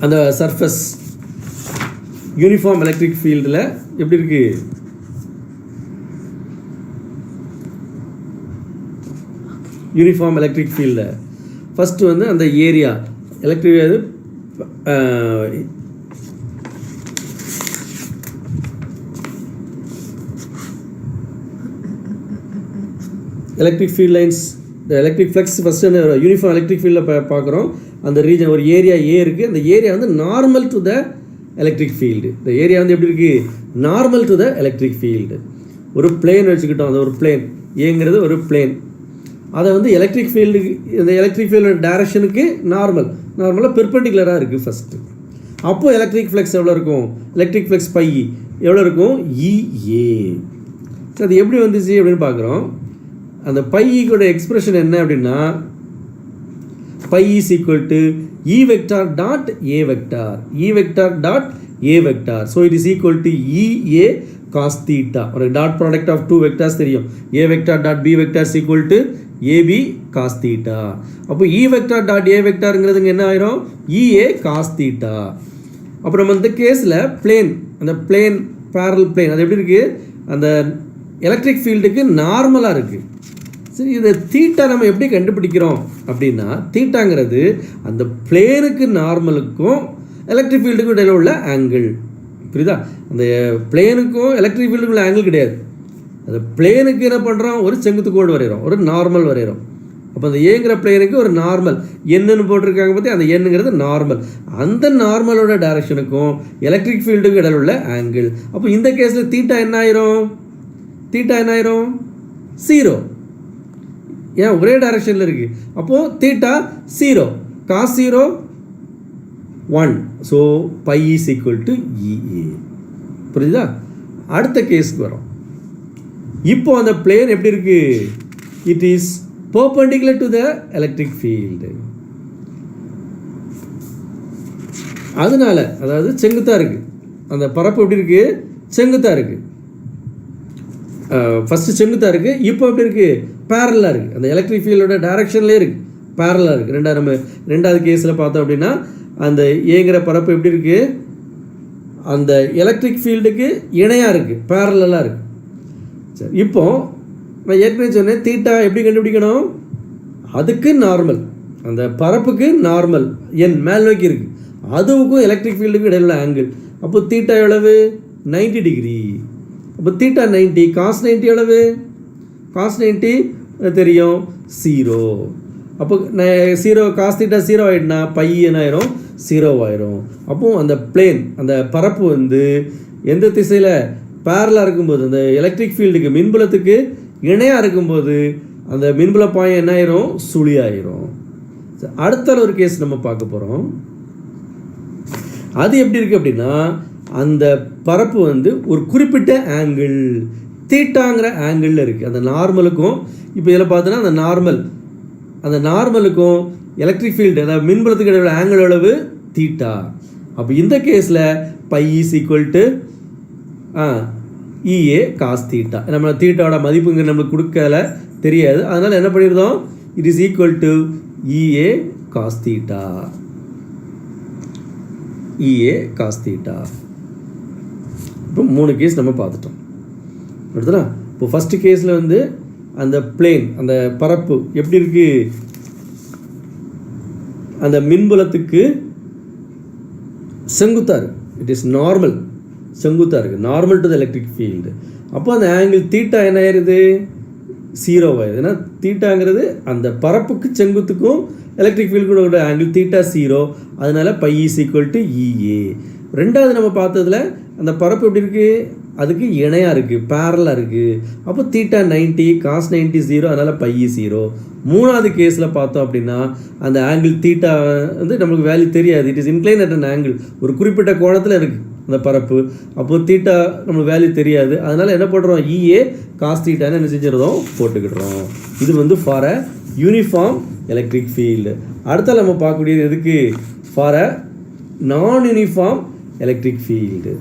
அந்த சர்ஃபேஸ் யூனிஃபார்ம் எலக்ட்ரிக் ஃபீல்டில் எப்படி இருக்குது? யூனிஃபார்ம் எலக்ட்ரிக் ஃபீல்டில் ஃபஸ்ட்டு வந்து அந்த area electric electric field lines, இந்த எலக்ட்ரிக் ஃப்ளக்ஸ் ஃபஸ்ட்டு அந்த யூனிஃபார்ம் எலக்ட்ரிக் ஃபீல்டில் பார்க்குறோம். அந்த ரீஜன் ஒரு ஏரியா ஏ இருக்குது. அந்த ஏரியா வந்து normal to the electric field. இந்த ஏரியா வந்து எப்படி இருக்குது? Normal to the electric field. ஒரு பிளேன் வச்சுக்கிட்டோம். அது ஒரு பிளேன், ஏங்கிறது ஒரு பிளேன். அதை வந்து எலக்ட்ரிக் ஃபீல்டுக்கு இந்த எலக்ட்ரிக் ஃபீல்டு டைரக்ஷனுக்கு நார்மலாக பெர்பெண்டிகுலராக இருக்குது ஃபஸ்ட்டு. அப்போது எலக்ட்ரிக் ஃப்ளெக்ஸ் எவ்வளோ இருக்கும்? எலக்ட்ரிக் ஃப்ளெக்ஸ் பை எவ்வளோ இருக்கும்? இஏ. ஸோ அது எப்படி வந்துச்சு அப்படின்னு பார்க்குறோம். அந்த பையோட எக்ஸ்பிரஷன் என்ன அப்படின்னா phi is equal to E vector dot A vector, E vector dot A vector. So it is equal to E A cos theta. ஒரு dot product of two vectors தெரியும். A vector dot B vector is equal to A B cos theta. அப்போ E vector dot A வெக்டாருங்கிறதுங்க என்ன ஆயிரும்? E A cos theta. அப்புறம் நம்ம இந்த கேஸில் பிளேன், அந்த பிளேன் பேரல் பிளேன் அது எப்படி இருக்குது? அந்த எலக்ட்ரிக் ஃபீல்டுக்கு நார்மலாக இருக்குது. சரி, இதை தீட்டா நம்ம எப்படி கண்டுபிடிக்கிறோம் அப்படின்னா, தீட்டாங்கிறது அந்த பிளேனுக்கு நார்மலுக்கும் எலக்ட்ரிக் ஃபீல்டுக்கும் இடையில உள்ள ஆங்கிள். புரியுதா? அந்த பிளேனுக்கும் எலக்ட்ரிக் ஃபீல்டுக்கும் உள்ள ஆங்கிள் கிடையாது. அந்த பிளேனுக்கு என்ன பண்ணுறோம்? ஒரு செங்குத்து கோடு வரைகிறோம், ஒரு நார்மல் வரைகிறோம். அப்போ அந்த ஏங்கிற பிளேனுக்கு ஒரு நார்மல் என்னன்னு போட்டிருக்காங்க பற்றி, அந்த எண்ணுங்கிறது நார்மல். அந்த நார்மலோட டைரக்ஷனுக்கும் எலக்ட்ரிக் ஃபீல்டுக்கும் இடையில உள்ள ஆங்கிள். அப்போ இந்த கேஸில் தீட்டா என்ன ஆயிரும்? தீட்டா என்ன ஆயிரும்? 0. ஏன்? ஒரே டைரக்ஷனில் இருக்குது. அப்போது theta 0, cos 0 1. So phi is equal to E A. புரியுதா? அடுத்த கேஸ்க்கு வரும். இப்போ அந்த பிளேன் எப்படி இருக்கு? It is perpendicular to the electric field. அதனால அதாவது செங்குத்தாக இருக்குது. அந்த பரப்பு எப்படி இருக்குது? செங்குத்தாக இருக்குது. ஃபஸ்ட்டு செங்குத்தாக இருக்குது, இப்போ எப்படி இருக்குது? பேரலாக இருக்குது. அந்த எலக்ட்ரிக் ஃபீல்டோட டைரக்ஷன்லேயே இருக்குது, பேரலாக இருக்குது. ரெண்டாவது கேஸில் பார்த்தோம் அப்படின்னா அந்த ஏங்கிற பரப்பு எப்படி இருக்குது? அந்த எலக்ட்ரிக் ஃபீல்டுக்கு இணையாக இருக்குது, பேரலாக இருக்குது. சரி, இப்போது நான் ஏற்கனவே சொன்னேன் தீட்டா எப்படி கண்டுபிடிக்கணும்? அதுக்கு நார்மல், அந்த பரப்புக்கு நார்மல் என் மேல் நோக்கி இருக்குது, அதுவுக்கும் எலக்ட்ரிக் ஃபீல்டுக்கும் இடையில ஆங்கிள். அப்போ தீட்டா எவ்வளவு? 90 டிகிரி. அப்போ தீட்டா 90, காஸ் 90 எவ்வளவு? காஸ் 90 தெரியும், 0. அப்போ 0 காஸ் தீட்டா 0 ஆகிடுனா பை என்ன ஆயிரும்? 0 ஆயிரும். அப்போது அந்த பிளேன், அந்த பரப்பு வந்து எந்த திசையில்? பேரலாக இருக்கும்போது, அந்த எலக்ட்ரிக் ஃபீல்டுக்கு மின்புலத்துக்கு இணையாக இருக்கும்போது அந்த மின்புல பாயம் என்ன ஆயிரும்? சுழியாயிரும். அடுத்த ஒரு கேஸ் நம்ம பார்க்க போகிறோம். அது எப்படி இருக்குது அப்படின்னா, அந்த பரப்பு வந்து ஒரு குறிப்பிட்ட ஆங்கிள் தீட்டாங்கிற ஆங்கிளில் இருக்குது. அந்த நார்மலுக்கும் இப்போ இதில் பார்த்தோன்னா அந்த நார்மலுக்கும் எலக்ட்ரிக் ஃபீல்டு, அதாவது மின்புலத்துக்கு இடையில ஆங்கிள் அளவு தீட்டா. அப்போ இந்த கேஸில் phi is equal to E A cos theta. நம்ம தீட்டாவோட மதிப்புங்க நம்மளுக்கு கொடுக்கல, தெரியாது. அதனால் என்ன பண்ணியிருந்தோம்? It is equal to E A cos theta. E A cos theta. இப்போ 3 கேஸ் நம்ம பார்த்துட்டோம். அடுத்ததா இப்போ ஃபஸ்ட்டு கேஸில் வந்து அந்த பிளேன், அந்த பரப்பு எப்படி இருக்குது? அந்த மின்புலத்துக்கு செங்குத்தாக இருக்குது. இட் இஸ் நார்மல், செங்குத்தாக இருக்குது, normal to the electric field. அப்போ அந்த ஆங்கிள் தீட்டா என்ன ஆயிடுது? 0 ஆயிடுது. ஏன்னா தீட்டாங்கிறது அந்த பரப்புக்கு செங்குத்துக்கும் எலக்ட்ரிக் ஃபீல்டு ஆங்கிள் தீட்டா 0. அதனால பை இஸ் ஈக்குவல் டு இஏ. ரெண்டாவது நம்ம பார்த்ததுல அந்த பரப்பு எப்படி இருக்குது? அதுக்கு இணையாக இருக்குது, பேரலாக இருக்குது. அப்போ தீட்டா 90, காஸ் 90 0. அதனால் பை 0. மூணாவது கேஸில் பார்த்தோம் அப்படின்னா அந்த ஆங்கிள் தீட்டா வந்து நம்மளுக்கு வேல்யூ தெரியாது. It is incline at an angle, ஒரு குறிப்பிட்ட கோணத்தில் இருக்குது அந்த பரப்பு. அப்போது தீட்டா நம்மளுக்கு வேல்யூ தெரியாது. அதனால் என்ன பண்ணுறோம்? இஏ காஸ் தீட்டான்னு என்ன செஞ்சிடறோம்? போட்டுக்கிடுறோம். இது வந்து for a uniform electric field. அடுத்த நம்ம பார்க்கக்கூடியது எதுக்கு? ஃபார் அ நான் uniform electric field.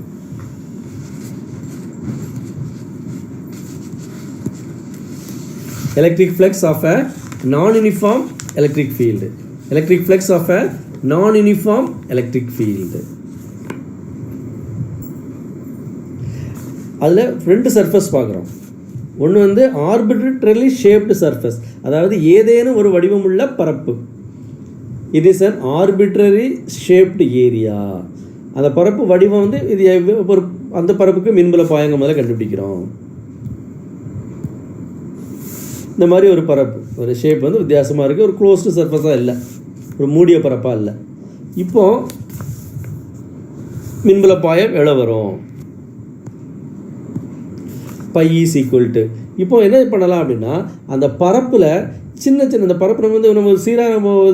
electric flux of a non-uniform electric field. Electric flux of a non-uniform electric field. அதில் 2 சர்ஃபேஸ் பார்க்குறோம். ஒன்று வந்து ஆர்பிட்ரரிலி ஷேப்டு சர்ஃபேஸ், அதாவது ஏதேனும் ஒரு வடிவமுள்ள பரப்பு. It is an arbitrary shaped area. அந்த பரப்பு வடிவம் வந்து இது ஒரு அந்த பரப்புக்கு மின்புல பாயங்க முதல்ல கண்டுபிடிக்கிறோம். இந்த மாதிரி ஒரு பரப்பு, ஒரு ஷேப் வந்து வித்தியாசமாக இருக்குது, ஒரு க்ளோஸ்டு சர்ஃபேஸாக இல்லை, ஒரு மூடிய பரப்பாக இல்லை. இப்போது மின்புல பாயம் எவ்வளோ வரும்? பை இஸ் ஈக்குவல் டு, இப்போ என்ன பண்ணலாம் அப்படின்னா அந்த பரப்பில் சின்ன சின்ன இந்த பரப்பு வந்து நம்ம சீராக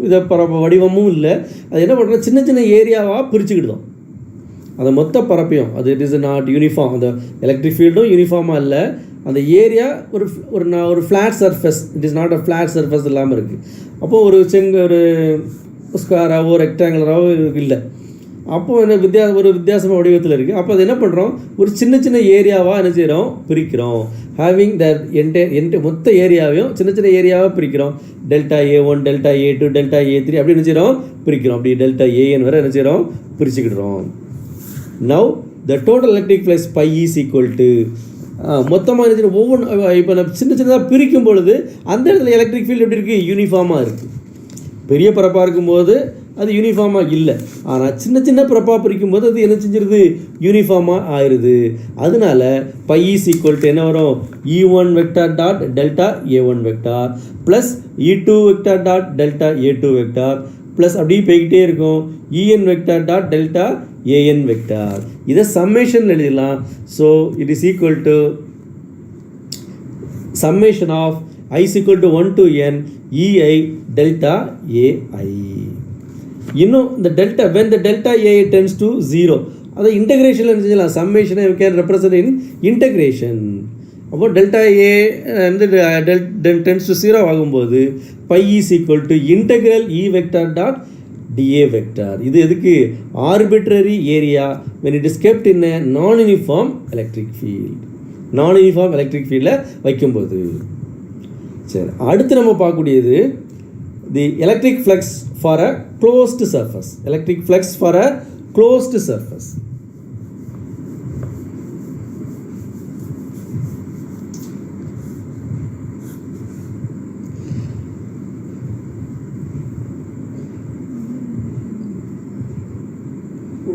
இதை பரப்பு வடிவமும் இல்லை. அது என்ன பண்ணுறோம், சின்ன சின்ன ஏரியாவாக பிரிச்சுக்கிட்டோம் அந்த மொத்த பரப்பையும். அது இட் இஸ் நாட் யூனிஃபார்ம். அந்த எலக்ட்ரிக் ஃபீல்டும் யூனிஃபார்மாக இல்லை. அந்த ஏரியா ஒரு flat surface, it is not a flat surface இல்லாமல் இருக்குது. அப்போது ஒரு ஸ்கொயராகவோ ரெக்டாங்குலராகவோ இல்லை. அப்போது என்ன ஒரு வித்தியாசமாக வடிவத்தில் இருக்குது. அப்போ அது என்ன பண்ணுறோம், ஒரு சின்ன சின்ன ஏரியாவாக என்ன செய்கிறோம், பிரிக்கிறோம். ஹேவிங் தட் மொத்த ஏரியாவையும் சின்ன சின்ன ஏரியாவாக பிரிக்கிறோம். Delta A1, delta A2, delta A3 அப்படி என்ன செய்கிறோம், பிரிக்கிறோம். அப்படி டெல்டா AN வரை என்ன செய்கிறோம், பிரிச்சுக்கிடுறோம். Now the total electric flux phi is equal to மொத்தமாக என்ன ஒவ்வொன்று இப்போ நம்ம சின்ன சின்னதாக பிரிக்கும் பொழுது அந்த இடத்துல எலக்ட்ரிக் ஃபீல்டு எப்படி இருக்குது, யூனிஃபார்மாக இருக்குது. பெரிய பரப்பாக இருக்கும்போது அது யூனிஃபார்மாக இல்லை. ஆனால் சின்ன சின்ன பரப்பாக பிரிக்கும்போது அது என்ன செஞ்சிருது, யூனிஃபார்மாக ஆயிடுது. அதனால பை இஸ் ஈக்குவல் டு என்ன வரும், E1 vector dot delta A1 vector plus E2 vector dot delta A2 vector plus அப்படியே போய்கிட்டே இருக்கும் En vector dot delta AN vector. இதை சம்மேஷன் எழுதிடலாம். So it is equal to summation of I is equal to 1 to n EI delta AI. இன்னும் இந்த delta when the delta AI tends to 0 அதை இன்டகிரேஷனில் என்ன செய்யலாம், சம்மேஷனை you can represent in integration. அப்போ டெல்டா ஏ வந்து tends to 0 ஆகும்போது phi is equal to integral E vector dot dA vector. இது எதுக்கு, arbitrary area when it is kept in a non-uniform electric field. Non-uniform electric ஃபீல்டில் வைக்கும்போது. சரி, அடுத்து நம்ம பார்க்கக்கூடியது the electric flux for a closed surface. Electric flux for a closed surface.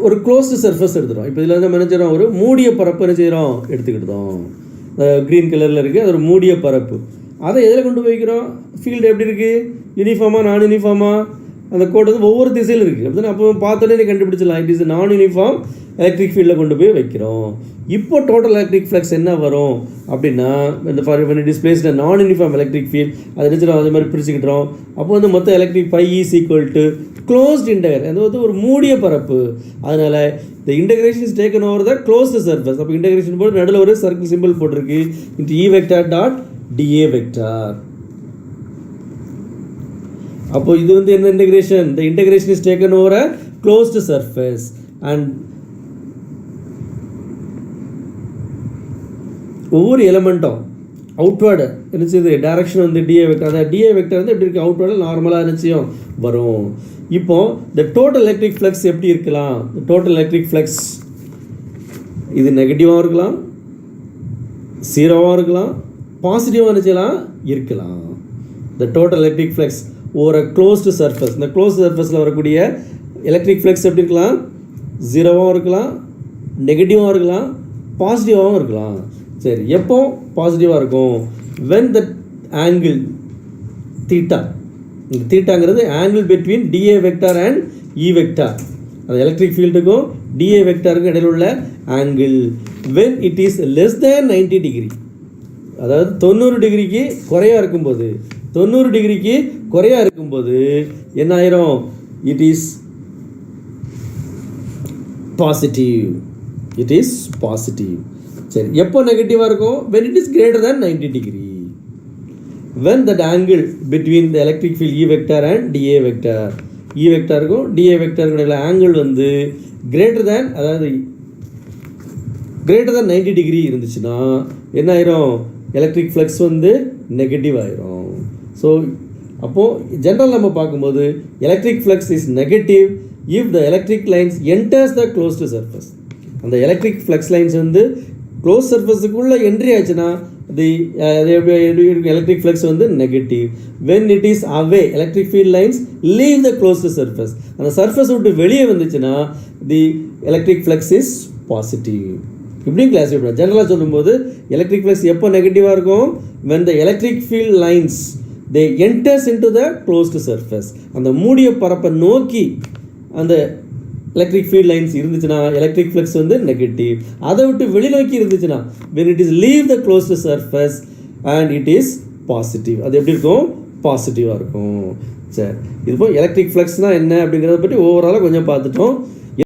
ஒரு closed surface எடுத்துகிறோம். இப்போ இதில் நம்ம என்ன செய்கிறோம், ஒரு மூடிய பரப்பு என்ன செய்கிறோம், எடுத்துக்கிட்டோம். க்ரீன் கலரில் இருக்குது, அது ஒரு மூடிய பரப்பு. அதை எதில் கொண்டு போய் வைக்கிறோம், ஃபீல்டு எப்படி இருக்குது, யூனிஃபார்மாக நான் யூனிஃபார்மாக, அந்த கோடு வந்து ஒவ்வொரு திசையில் இருக்குது. அப்படி அப்போ பார்த்தோன்னே நீ கண்டுபிடிச்சிடலாம், இட் இஸ் நான் யூனிஃபார்ம் எலக்ட்ரிக் ஃபீல்டில் கொண்டு போய் வைக்கிறோம். இப்போ டோட்டல் எலக்ட்ரிக் ஃப்ளக்ஸ் என்ன வரும் அப்படின்னா, இந்த when it is placed in non uniform electric field அதை நினச்சிடும், அதே மாதிரி பிரிச்சுக்கிட்டோம். அப்போ வந்து மொத்த electric phi is equal to closed integral, அது வந்து ஒரு மூடிய பரப்பு. அதனால் இந்த integration is taken over the closed surface. அப்போ இன்டகிரேஷன் போது நடுவில் ஒரு சர்க்கிள் சிம்பிள் போட்டிருக்கு, into E vector dot dA vector. அப்போ இது வந்து என்ன integration, the integration is taken over a closed surface and ஒவ்வொரு எலமெண்ட்டும் அவுட்வேர்டு என்ன செய்யுது, டைரக்ஷன் வந்து DA வெக்டார், அதாவது DA வெக்டார் வந்து எப்படி இருக்குது, அவுட்வேர்டு நார்மலாக நிச்சயம் வரும். இப்போ இந்த டோட்டல் எலக்ட்ரிக் ஃப்ளக்ஸ் எப்படி இருக்கலாம், டோட்டல் எலக்ட்ரிக் ஃப்ளக்ஸ் இது நெகட்டிவாகவும் இருக்கலாம், ஜீரோவாகவும் இருக்கலாம், பாசிட்டிவாக நினச்சலாம் இருக்கலாம். இந்த டோட்டல் எலக்ட்ரிக் ஃப்ளக்ஸ் ஒரு க்ளோஸ்டு சர்ஃபேஸ், இந்த க்ளோஸ்டு சர்ஃபேஸில் வரக்கூடிய எலக்ட்ரிக் ஃப்ளக்ஸ் எப்படி இருக்கலாம், ஜீரோவாகவும் இருக்கலாம், நெகட்டிவாகவும் இருக்கலாம், பாசிட்டிவாகவும் இருக்கலாம். சரி, எப்போ பாசிட்டிவாக இருக்கும், when the angle தீட்டா, இந்த தீட்டாங்கிறது angle between DA vector and E vector, அது எலக்ட்ரிக் ஃபீல்டுக்கும் DA வெக்டாருக்கும் இடையில் உள்ள angle, when it is less than 90 degree, அதாவது 90 டிகிரிக்கு குறையாக இருக்கும்போது, 90 டிகிரிக்கு குறையாக இருக்கும்போது என்ன ஆயிரும், it is positive, it is positive. சரி, எப்போ நெகட்டிவாக இருக்கும், when it is greater than 90 degree, when that angle between the electric field E vector and DA vector, E வெக்டாருக்கும் DA வெக்டாருக்கும் இடையில ஆங்கிள் வந்து greater than, அதாவது greater than 90 டிகிரி இருந்துச்சுன்னா என்ன ஆயிரும், எலக்ட்ரிக் ஃப்ளக்ஸ் வந்து நெகட்டிவ் ஆயிரும். ஸோ அப்போது ஜென்ரல் நம்ம பார்க்கும்போது electric flux is negative if the electric lines enters the closed surface. அந்த எலக்ட்ரிக் ஃப்ளக்ஸ் லைன்ஸ் வந்து க்ளோஸ் சர்ஃபேஸுக்குள்ளே என்ட்ரி ஆச்சுன்னா தி எலக்ட்ரிக் ஃப்ளக்ஸ் வந்து negative. When it is away, electric field lines leave the closed surface, அந்த surface விட்டு வெளியே வந்துச்சுன்னா தி electric flux is positive. இப்படியும் classify பண்ணலாம். ஜென்ரலாக சொல்லும்போது எலக்ட்ரிக் ஃப்ளக்ஸ் எப்போ நெகட்டிவாக இருக்கும், when the electric field lines they enters into the closed surface, அந்த மூடிய பரப்பை நோக்கி அந்த எலக்ட்ரிக் ஃபீல்ட் லைன்ஸ் இருந்துச்சுன்னா எலக்ட்ரிக் ஃப்ளக்ஸ் வந்து நெகட்டிவ். அதை விட்டு வெளிநோக்கி இருந்துச்சுன்னா when it is leave the closed surface and it is positive. அது எப்படி இருக்கும்? பாசிட்டிவாக இருக்கும். சரி, இது போல் எலக்ட்ரிக் ஃப்ளக்ஸ்னால் என்ன அப்படிங்கிறத பற்றி ஓவராலாக கொஞ்சம் பார்த்துட்டோம்.